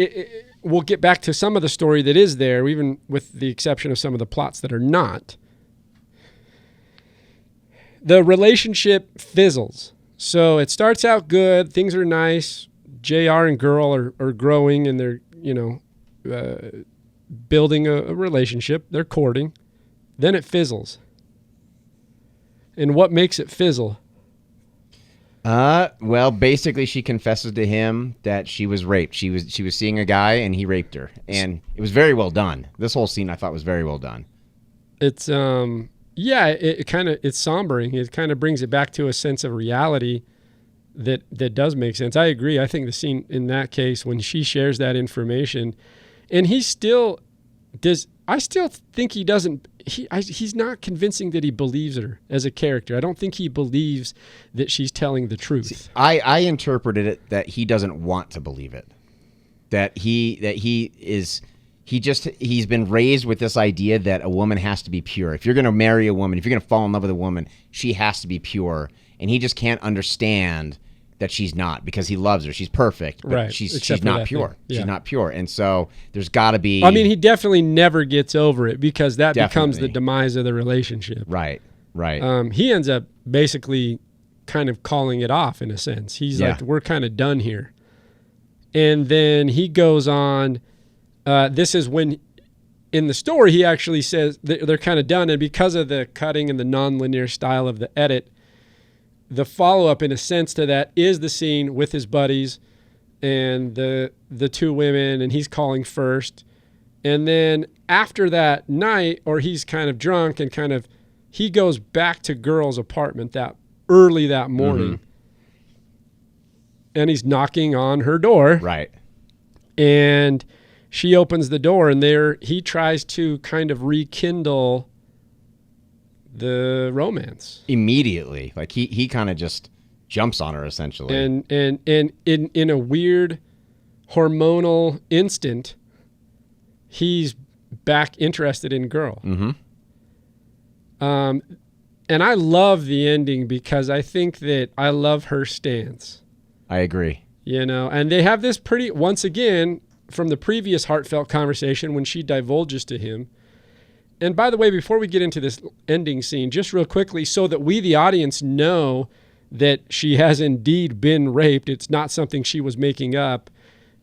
we'll get back to some of the story that is there, even with the exception of some of the plots that are not. The relationship fizzles. So it starts out good. Things are nice. JR and girl are growing, and they're building a relationship. They're courting. Then it fizzles. And what makes it fizzle? Well, basically she confesses to him that she was raped. She was seeing a guy and he raped her. And it was very well done. This whole scene I thought was very well done. It's it's sombering. It kind of brings it back to a sense of reality that does make sense. I agree. I think the scene in that case when she shares that information, and he still does. I still think he doesn't. He's not convincing that he believes her as a character. I don't think he believes that she's telling the truth. See, I interpreted it that he doesn't want to believe it. He's been raised with this idea that a woman has to be pure. If you're going to marry a woman, if you're going to fall in love with a woman, she has to be pure. And he just can't understand that she's not, because he loves her. She's perfect, but Right. she's Except for not that pure. thing. Yeah. She's not pure. And so there's got to be... I mean, he definitely never gets over it because that becomes the Definitely. demise of the relationship. Right. He ends up basically kind of calling it off in a sense. He's Yeah. like, we're kind of done here. And then he goes on. This is when, in the story, he actually says they're kind of done. And because of the cutting and the nonlinear style of the edit, the follow-up, in a sense, to that is the scene with his buddies and the two women, and he's calling first. And then after that night, or he's kind of drunk and he goes back to girl's apartment that early that morning. And he's knocking on her door. Right. And she opens the door, and there he tries to kind of rekindle the romance. Immediately. Like he kind of just jumps on her, essentially. And in a weird hormonal instant, he's back interested in girl. And I love the ending because I think that I love her stance. I agree. You know, and they have this pretty, once again, from the previous heartfelt conversation when she divulges to him. And by the way, before we get into this ending scene, just real quickly, so that we, the audience, know that she has indeed been raped, it's not something she was making up,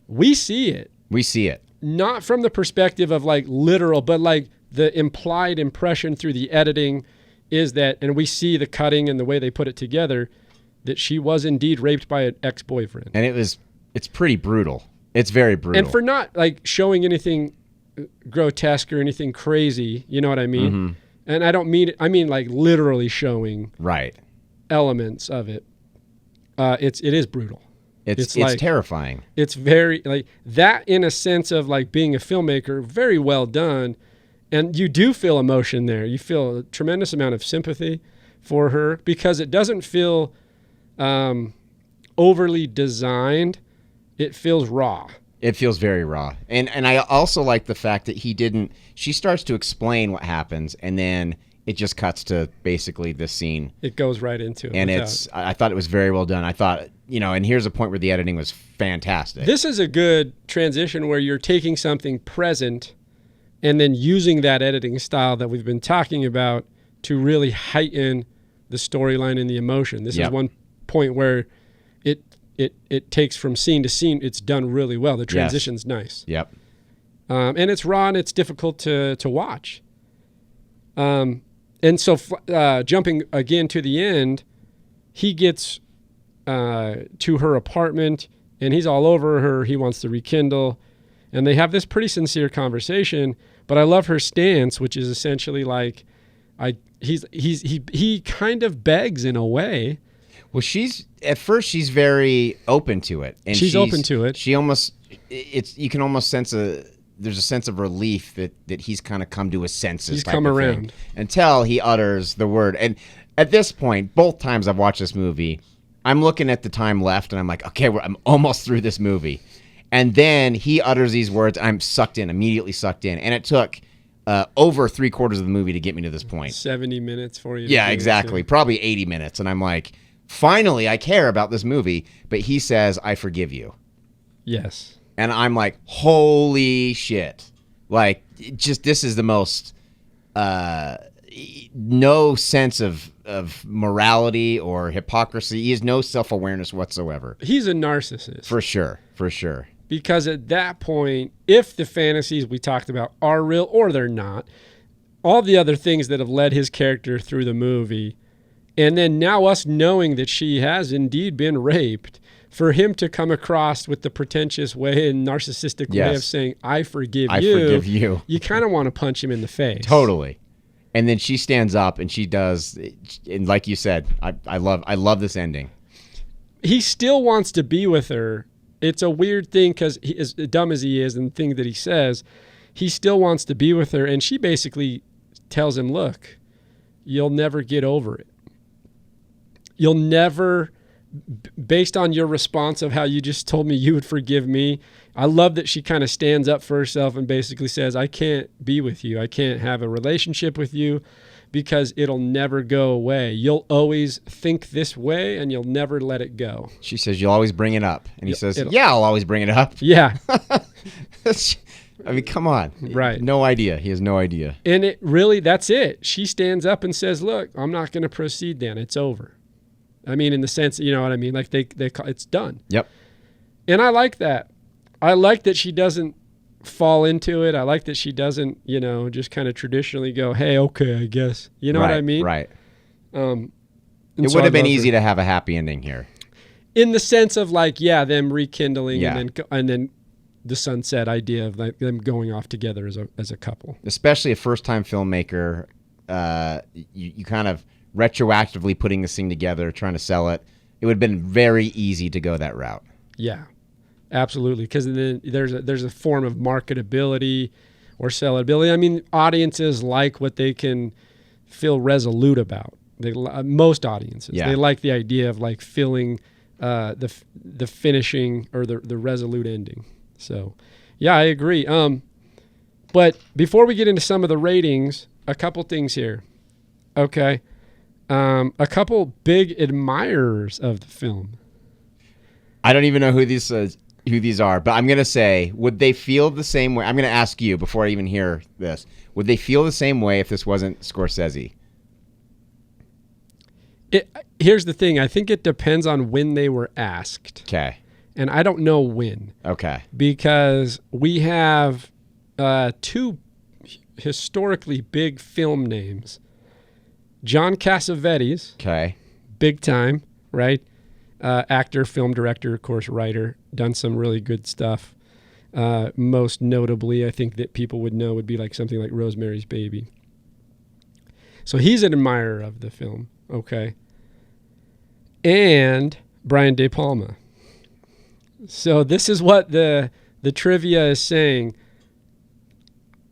we see it. We see it. Not from the perspective of like literal, but like the implied impression through the editing is that, and we see the cutting and the way they put it together, that she was indeed raped by an ex-boyfriend. And it's pretty brutal. It's very brutal. And for not like showing anything grotesque or anything crazy, you know what I mean? And I don't mean it, I mean like literally showing right elements of it. It is brutal. It's like, terrifying. It's very like that in a sense of like being a filmmaker, very well done. And you do feel emotion there. You feel a tremendous amount of sympathy for her because it doesn't feel overly designed. It feels raw. It feels very raw. And I also like the fact that she starts to explain what happens, and then it just cuts to basically this scene. It goes right into it. And I thought it was very well done. I thought, and here's a point where the editing was fantastic. This is a good transition where you're taking something present and then using that editing style that we've been talking about to really heighten the storyline and the emotion. This is one point where it takes from scene to scene. It's done really well. The transition's nice. Yep. And it's raw and it's difficult to watch. And so jumping again to the end, he gets to her apartment and he's all over her. He wants to rekindle. And they have this pretty sincere conversation. But I love her stance, which is essentially like, he kind of begs in a way. Well, at first she's very open to it, and she's open to it. She almost, you can almost sense there's a sense of relief that he's kind of come to his senses. He's come around until he utters the word. And at this point, both times I've watched this movie, I'm looking at the time left, and I'm like, okay, I'm almost through this movie. And then he utters these words. I'm immediately sucked in. And it took over 3/4 of the movie to get me to this point. 70 minutes for you. Yeah, exactly. Probably 80 minutes. And I'm like, finally, I care about this movie. But he says, I forgive you. Yes. And I'm like, holy shit. Like, this is the most, no sense of morality or hypocrisy. He has no self-awareness whatsoever. He's a narcissist. For sure. Because at that point, if the fantasies we talked about are real or they're not, all the other things that have led his character through the movie, and then now us knowing that she has indeed been raped, for him to come across with the pretentious way and narcissistic way of saying, I forgive you, you kind of want to punch him in the face. Totally. And then she stands up and she does, and like you said, I love this ending. He still wants to be with her. It's a weird thing because as dumb as he is and the thing that he says, he still wants to be with her. And she basically tells him, look, you'll never get over it. You'll never, based on your response of how you just told me you would forgive me. I love that she kind of stands up for herself and basically says, I can't be with you. I can't have a relationship with you because it'll never go away. You'll always think this way and you'll never let it go. She says, you'll always bring it up. And he says, yeah, I'll always bring it up. Yeah. I mean, come on. Right. No idea. He has no idea. And it really, that's it. She stands up and says, look, I'm not going to proceed then. It's over. I mean, in the sense, you know what I mean? Like they it's done. Yep. And I like that. I like that she doesn't fall into it. I like that she doesn't, you know, just kind of traditionally go, hey, okay, I guess. You know what I mean? Right. It would have been easy to have a happy ending here. In the sense of like, yeah, them rekindling Yeah. and then the sunset idea of like them going off together as a couple. Especially a first-time filmmaker, you kind of retroactively putting this thing together, trying to sell it. It would have been very easy to go that route. Yeah, absolutely. Because then there's a form of marketability or sellability. I mean, audiences like what they can feel resolute about. Most audiences, they like the idea of like feeling the finishing or the resolute ending. So, yeah, I agree. But before we get into some of the ratings, a couple things here. Okay. A couple big admirers of the film. I don't even know who these are, but I'm going to say, would they feel the same way? I'm going to ask you before I even hear this. Would they feel the same way if this wasn't Scorsese? Here's the thing. I think it depends on when they were asked. Okay. And I don't know when. Okay. Because we have two historically big film names. John Cassavetes. Okay. Big time, right? Actor, film director, of course, writer. Done some really good stuff. Most notably, I think that people would know would be like something like Rosemary's Baby. So he's an admirer of the film. Okay. And Brian De Palma. So this is what the trivia is saying.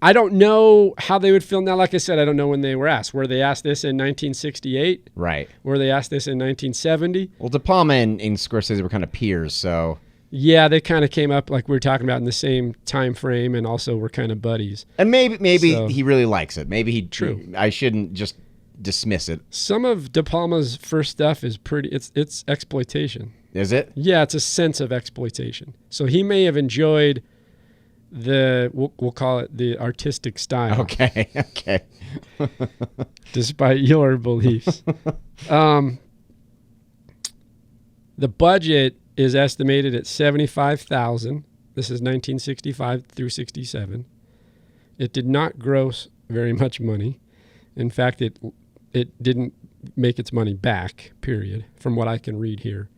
I don't know how they would feel now. Like I said, I don't know when they were asked. Were they asked this in 1968? Right. Were they asked this in 1970? Well, De Palma and Scorsese were kind of peers, so... Yeah, they kind of came up like we were talking about in the same time frame, and also were kind of buddies. And maybe he really likes it. Maybe True. I shouldn't just dismiss it. Some of De Palma's first stuff is it's exploitation. Is it? Yeah, it's a sense of exploitation. So he may have enjoyed we'll call it the artistic style. Okay. Despite your beliefs. The budget is estimated at $75,000. This is 1965 through 67. It did not gross very much money. In fact, it didn't make its money back, period, from what I can read here.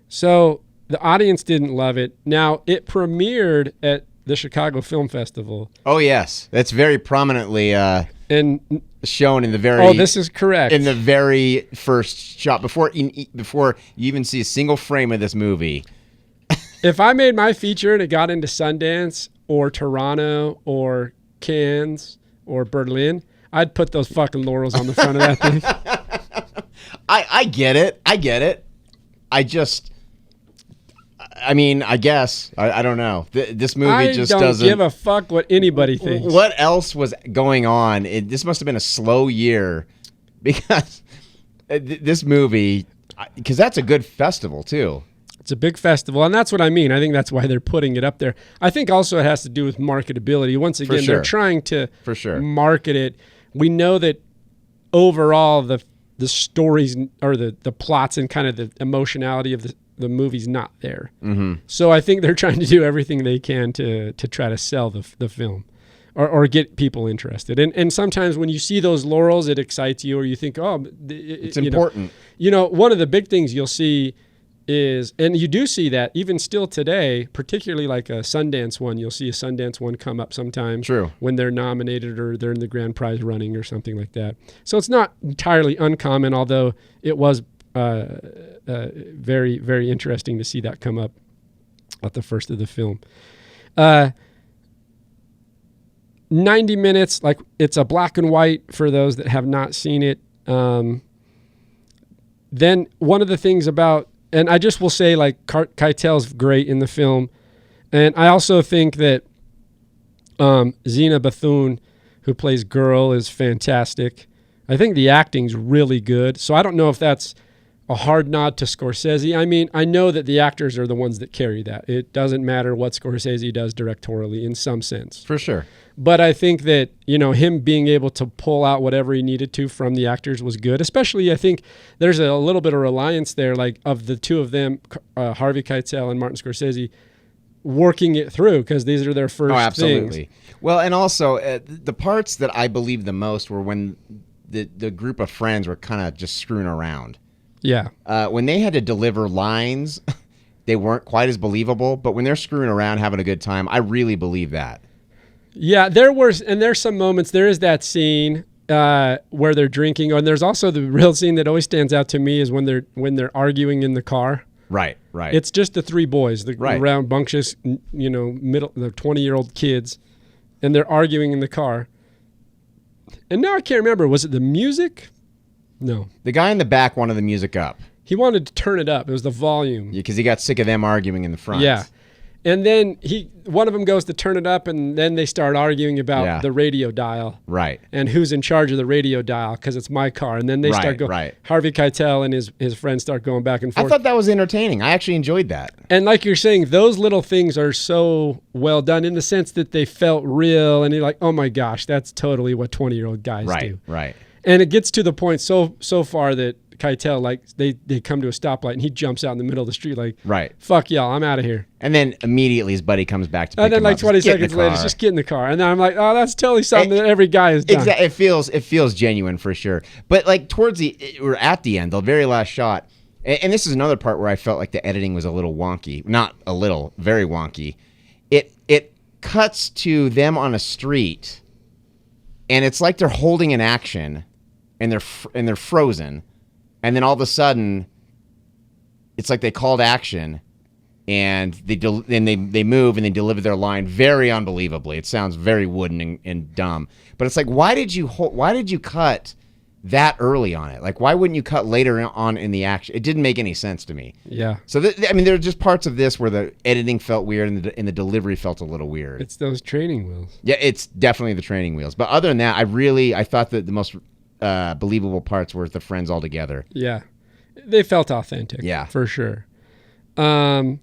So the audience didn't love it. Now, it premiered at the Chicago Film Festival. Oh, yes. That's very prominently and shown in the very... Oh, this is correct. In the very first shot, before you even see a single frame of this movie. If I made my feature and it got into Sundance or Toronto or Cannes or Berlin, I'd put those fucking laurels on the front of that thing. I get it. I mean, I guess. I don't know. This movie just doesn't... I don't give a fuck what anybody thinks. What else was going on? This must have been a slow year because this movie... Because that's a good festival, too. It's a big festival, and that's what I mean. I think that's why they're putting it up there. I think also it has to do with marketability. Once again, they're trying to market it. We know that overall the stories or the plots and kind of the emotionality of the movie's not there. Mm-hmm. So I think they're trying to do everything they can to try to sell the film or get people interested. And sometimes when you see those laurels, it excites you or you think, oh, it's important. One of the big things you'll see is, and you do see that even still today, particularly like a Sundance one, you'll see a Sundance one come up sometimes. True. When they're nominated or they're in the grand prize running or something like that. So it's not entirely uncommon, although it was very, very interesting to see that come up at the first of the film. 90 minutes, like it's a black and white for those that have not seen it. Then one of the things about, and I just will say, like, Keitel's great in the film. And I also think that Zena Bethune, who plays Girl, is fantastic. I think the acting's really good. So I don't know if that's a hard nod to Scorsese. I mean, I know that the actors are the ones that carry that. It doesn't matter what Scorsese does directorially in some sense. For sure. But I think that, him being able to pull out whatever he needed to from the actors was good. Especially, I think there's a little bit of reliance there, like of the two of them, Harvey Keitel and Martin Scorsese, working it through because these are their first absolutely. things. Well, and also the parts that I believe the most were when the group of friends were kind of just screwing around. Yeah. When they had to deliver lines, they weren't quite as believable. But when they're screwing around, having a good time, I really believe that. Yeah, there's some moments. There is that scene where they're drinking, and there's also the real scene that always stands out to me is when they're arguing in the car. Right. It's just the three boys, the right. rambunctious, the 20-year-old kids, and they're arguing in the car. And now I can't remember. Was it the music? No. The guy in the back wanted the music up. He wanted to turn it up. It was the volume. Because he got sick of them arguing in the front. Yeah. And then one of them goes to turn it up, and then they start arguing about the radio dial. Right. And who's in charge of the radio dial because it's my car. And then they start going. Right. Harvey Keitel and his friends start going back and forth. I thought that was entertaining. I actually enjoyed that. And like you're saying, those little things are so well done in the sense that they felt real. And you're like, oh my gosh, that's totally what 20-year-old guys do. Right. And it gets to the point so far that Keitel, like they come to a stoplight and he jumps out in the middle of the street like, fuck y'all, I'm out of here. And then immediately his buddy comes back to pick and then him like up. 20 seconds later, just get in the car. And then I'm like, oh, that's totally something that every guy has done. It feels genuine for sure. But like we're at the end, the very last shot, and this is another part where I felt like the editing was a little wonky. Not a little, very wonky. It cuts to them on a street, and it's like they're holding an action, and they're frozen. And then all of a sudden, it's like they called action, and they move and they deliver their line very unbelievably. It sounds very wooden and dumb, but it's like, why did you cut that early on it? Like, why wouldn't you cut later on in the action? It didn't make any sense to me. Yeah. So there are just parts of this where the editing felt weird and the delivery felt a little weird. It's those training wheels. Yeah, it's definitely the training wheels. But other than that, I thought that the most believable parts were the friends all together. Yeah, they felt authentic. Yeah, for sure. Plot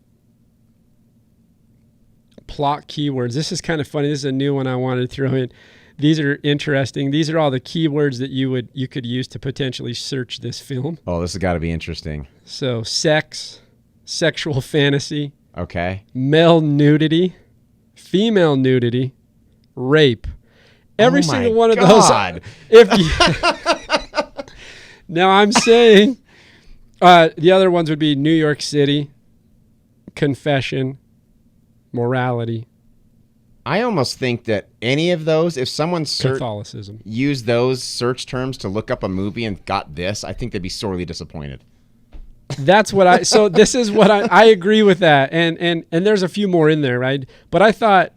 keywords. This is kind of funny. This is a new one I wanted to throw in. These are interesting. These are all the keywords that you could use to potentially search this film. Oh, this has got to be interesting. So, sex, sexual fantasy. Okay. Male nudity, female nudity, rape. Every single one of those. Now I'm saying the other ones would be New York City, confession, morality. I almost think that any of those, if someone Catholicism used those search terms to look up a movie and got this, I think they'd be sorely disappointed. That's what so this is what I agree with that. And there's a few more in there, right? But I thought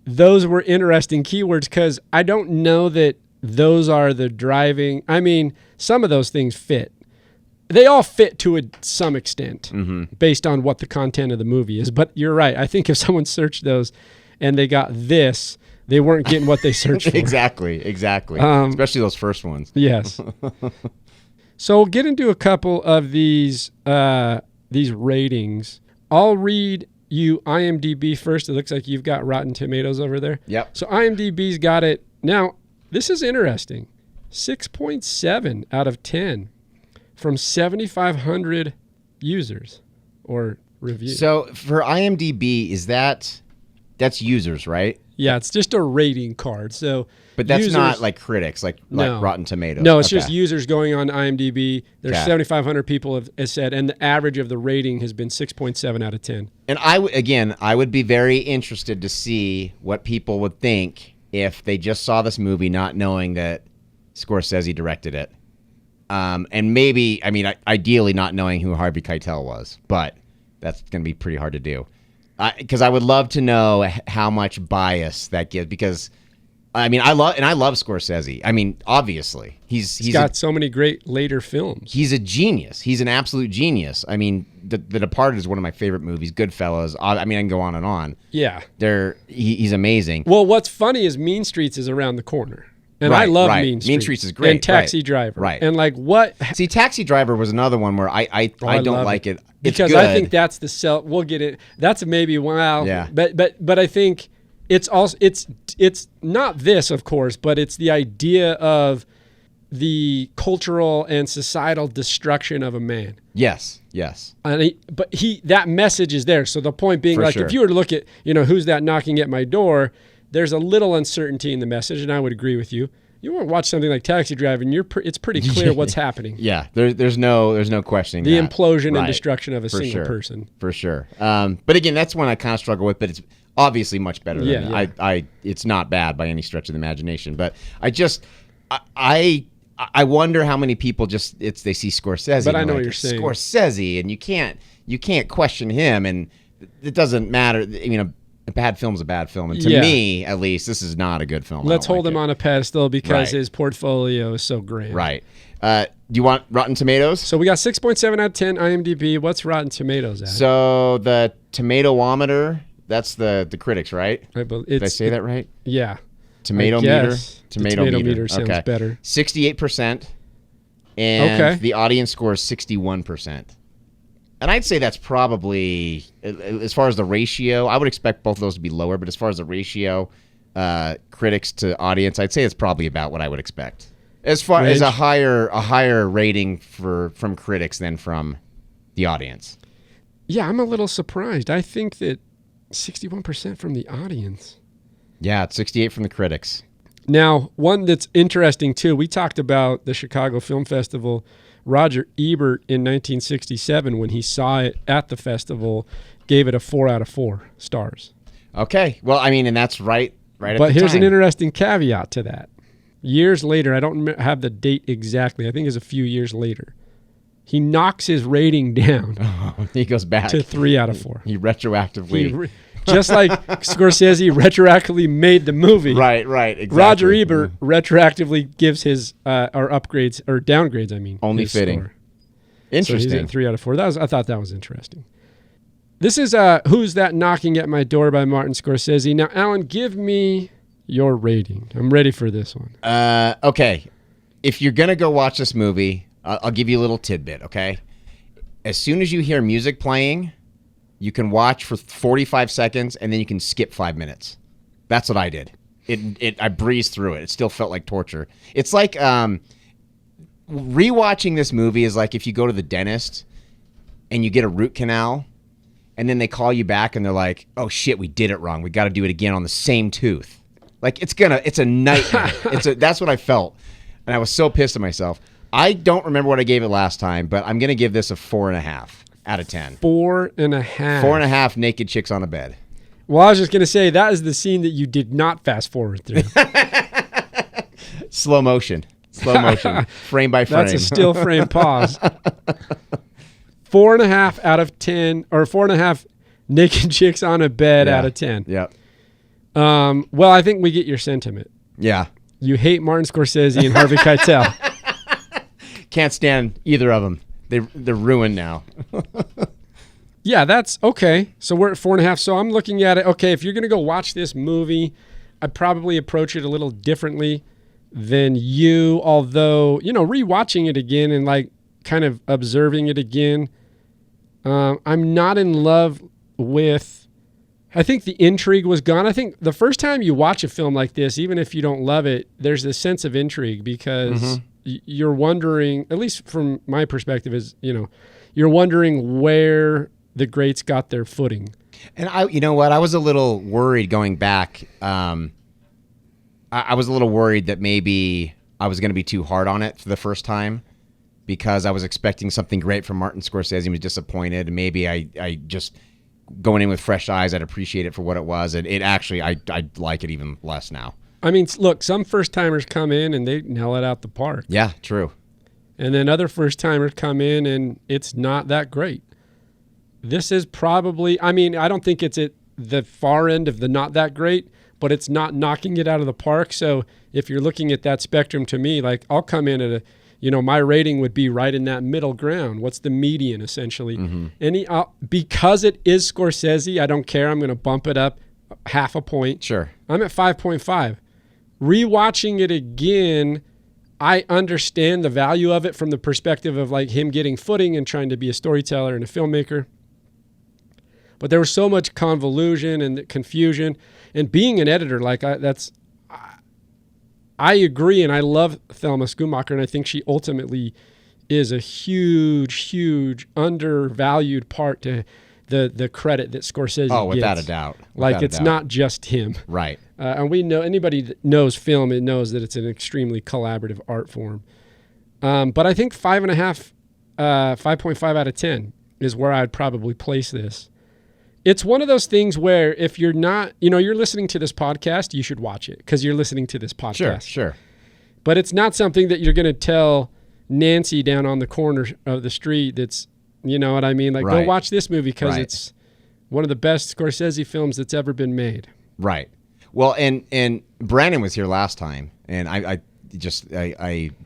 those were interesting keywords because I don't know that those are the driving. I mean, some of those things fit. They all fit to some extent based on what the content of the movie is. But you're right. I think if someone searched those and they got this, they weren't getting what they searched for. Exactly. Especially those first ones. Yes. So we'll get into a couple of these ratings. I'll read you IMDb first. It looks like you've got Rotten Tomatoes over there. Yep. So IMDb's got it. Now, this is interesting. 6.7 out of 10 from 7,500 users or reviews. So for IMDb, that's users, right? Yeah, it's just a rating card. So, but that's users, not like critics, like Rotten Tomatoes. No, it's just users going on IMDb. There's 7,500 people have said, and the average of the rating has been 6.7 out of 10. And I would be very interested to see what people would think if they just saw this movie not knowing that Scorsese directed it. And maybe, ideally not knowing who Harvey Keitel was, but that's going to be pretty hard to do. Because I would love to know how much bias that gives. Because, I love Scorsese. Obviously, he's got so many great later films. He's a genius. He's an absolute genius. The Departed is one of my favorite movies. Goodfellas. I can go on and on. Yeah, He's amazing. Well, what's funny is Mean Streets is around the corner. And I love right. Mean Streets. Mean Streets is great. And Taxi Driver. Right. And like what? See, Taxi Driver was another one where I don't like it. It's because good. I think that's the sell. We'll get it. That's maybe wow. Yeah. But I think it's also it's not this, of course, but it's the idea of the cultural and societal destruction of a man. Yes. And that message is there. So the point being, For like, sure. if you were to look at, who's that knocking at my door, there's a little uncertainty in the message, and I would agree with you. You want to watch something like Taxi Driver, and it's pretty clear what's happening. Yeah, there's no questioning the that. implosion Right. and destruction of a For single sure. person. For sure. But again, that's one I kind of struggle with, but it's obviously much better than Yeah. it's not bad by any stretch of the imagination. But I wonder how many people they see Scorsese. But and I know like, what you're saying. Scorsese, and you can't question him, and it doesn't matter. A bad film's a bad film, and to me, at least, this is not a good film. Let's hold him on a pedestal because Right. his portfolio is so grand. Right. Do you want Rotten Tomatoes? So we got 6.7 out of 10 IMDb. What's Rotten Tomatoes at? So the Tomatometer, that's the critics, right? Did I say that right? Yeah. Tomato I meter. guess. The tomato meter sounds better. 68%. And the audience score is 61%. And I'd say that's probably, as far as the ratio, I would expect both of those to be lower, but as far as the ratio, critics to audience, I'd say it's probably about what I would expect. As far as a higher rating from critics than from the audience. Yeah, I'm a little surprised. I think that 61% from the audience. Yeah, it's 68 from the critics. Now, one that's interesting, too, we talked about the Chicago Film Festival. Roger Ebert in 1967, when he saw it at the festival, gave it a 4 out of 4 stars. Okay. Well, I mean, and that's right at the But here's time. an interesting caveat to that. Years later, I don't have the date exactly. I think it's a few years later. He knocks his rating down He goes back to 3 out of 4. He retroactively... Just like Scorsese retroactively made the movie. Right, exactly. Roger Ebert retroactively gives his or upgrades or downgrades. I mean, Only his fitting. score. Interesting. So he's at 3 out of 4. I thought that was interesting. This is Who's That Knocking at My Door by Martin Scorsese. Now, Alan, give me your rating. I'm ready for this one. Okay. If you're gonna go watch this movie, I'll give you a little tidbit. Okay. As soon as you hear music playing, you can watch for 45 seconds, and then you can skip 5 minutes. That's what I did. I breezed through it. It still felt like torture. It's like rewatching this movie is like if you go to the dentist and you get a root canal, and then they call you back and they're like, "Oh shit, we did it wrong. We got to do it again on the same tooth." Like it's a nightmare. That's what I felt, and I was so pissed at myself. I don't remember what I gave it last time, but I'm gonna give this a 4.5 out of 10. 4.5. 4.5 naked chicks on a bed. Well, I was just going to say, that is the scene that you did not fast forward through. Slow motion, frame by frame. That's a still frame pause. 4.5 out of 10, or 4.5 naked chicks on a bed out of 10. Yep. Well, I think we get your sentiment. Yeah. You hate Martin Scorsese and Harvey Keitel. Can't stand either of them. They're ruined now. Yeah, that's okay. So we're at 4.5. So I'm looking at it. Okay, if you're going to go watch this movie, I'd probably approach it a little differently than you. Although, rewatching it again and like kind of observing it again, I'm not in love with. I think the intrigue was gone. I think the first time you watch a film like this, even if you don't love it, there's this sense of intrigue because you're wondering, at least from my perspective, is, you're wondering where the greats got their footing. And you know what? I was a little worried going back. I was a little worried that maybe I was going to be too hard on it for the first time because I was expecting something great from Martin Scorsese and was disappointed. And maybe I just going in with fresh eyes, I'd appreciate it for what it was. And it actually, I like it even less now. I mean, look, some first-timers come in and they nail it out the park. Yeah, true. And then other first-timers come in and it's not that great. This is probably, I don't think it's at the far end of the not that great, but it's not knocking it out of the park. So if you're looking at that spectrum to me, like I'll come in at my rating would be right in that middle ground. What's the median, essentially? Mm-hmm. Because it is Scorsese, I don't care. I'm going to bump it up half a point. Sure. I'm at 5.5. rewatching it again, I understand the value of it from the perspective of like him getting footing and trying to be a storyteller and a filmmaker. But there was so much convolution and confusion, and being an editor, like I agree, and I love Thelma Schoonmaker, and I think she ultimately is a huge undervalued part to the credit that Scorsese gets. Oh, without a doubt. It's not just him. Right. And we know, anybody that knows film, it knows that it's an extremely collaborative art form. But I think 5.5 out of 10 is where I'd probably place this. It's one of those things where if you're not, you're listening to this podcast, you should watch it because you're listening to this podcast. Sure. But it's not something that you're going to tell Nancy down on the corner of the street that's, you know what I mean? Like, Right. go watch this movie because Right. it's one of the best Scorsese films that's ever been made. Right. Well, and Brandon was here last time, and I'm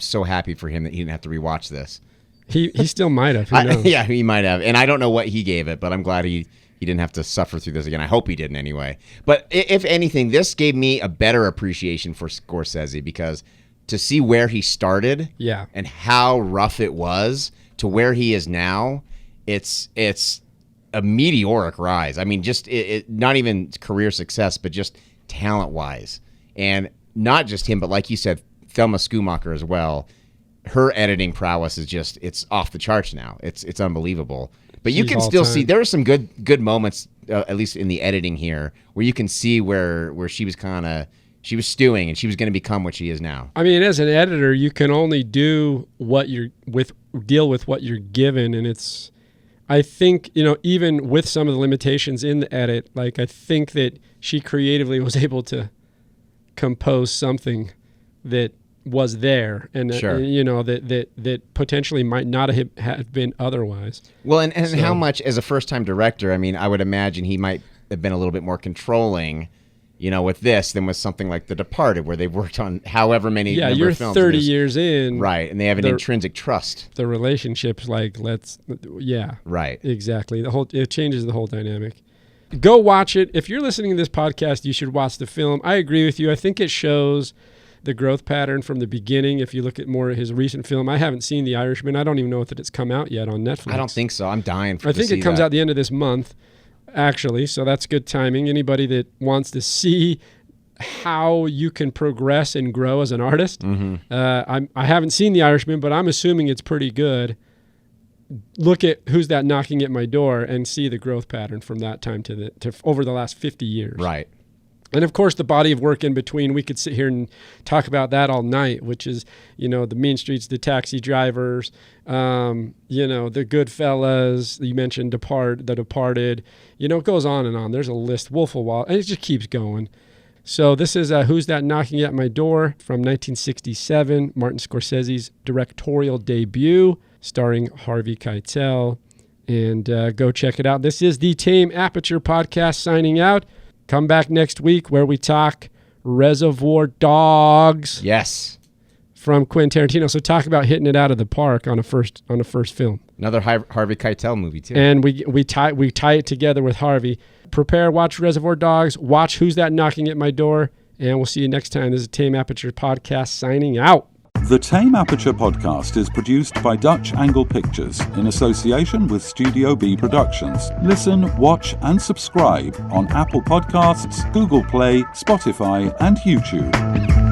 so happy for him that he didn't have to rewatch this. He still might have. Who knows? Yeah, he might have. And I don't know what he gave it, but I'm glad he didn't have to suffer through this again. I hope he didn't anyway. But if anything, this gave me a better appreciation for Scorsese because to see where he started Yeah. and how rough it was to where he is now, it's a meteoric rise. I mean, just not even career success, but just talent-wise. And not just him, but like you said, Thelma Schoonmaker as well. Her editing prowess is just, it's off the charts now. It's unbelievable. But you She's can all still time. see, there are some good moments, at least in the editing here, where you can see where she was she was stewing and she was going to become what she is now. I mean, as an editor, you can only do deal with what you're given. And it's, I think, even with some of the limitations in the edit, like I think that she creatively was able to compose something that was there and Sure. that potentially might not have been otherwise. Well, and how much, as a first-time director, I mean, I would imagine he might have been a little bit more controlling, with this than with something like The Departed, where they've worked on however many number you're of films. 30 years in. Right, and they have an intrinsic trust. The relationship's like, Right. Exactly. It changes the whole dynamic. Go watch it. If you're listening to this podcast, you should watch the film. I agree with you. I think it shows the growth pattern from the beginning. If you look at more of his recent film, I haven't seen The Irishman. I don't even know if it's come out yet on Netflix. I don't think so. I'm dying for I think it comes out the end of this month, actually, so that's good timing. Anybody that wants to see how you can progress and grow as an artist, I haven't seen The Irishman, but I'm assuming it's pretty good. Look at Who's That Knocking at My Door and see the growth pattern from that time to over the last 50 years. Right. And of course, the body of work in between, we could sit here and talk about that all night, which is, the Mean Streets, The Taxi Drivers, The Goodfellas, you mentioned The Departed, it goes on and on. There's a list, Wolf of Wall, and it just keeps going. So this is Who's That Knocking at My Door from 1967, Martin Scorsese's directorial debut, starring Harvey Keitel. And go check it out. This is the Tame Aperture podcast signing out. Come back next week where we talk Reservoir Dogs. Yes. From Quentin Tarantino. So talk about hitting it out of the park on a first film. Another Harvey Keitel movie too. And we tie it together with Harvey. Prepare, watch Reservoir Dogs, watch Who's That Knocking at My Door, and we'll see you next time. This is Tame Aperture podcast signing out. The Tame Aperture podcast is produced by Dutch Angle Pictures in association with Studio B Productions. Listen, watch, and subscribe on Apple Podcasts, Google Play, Spotify, and YouTube.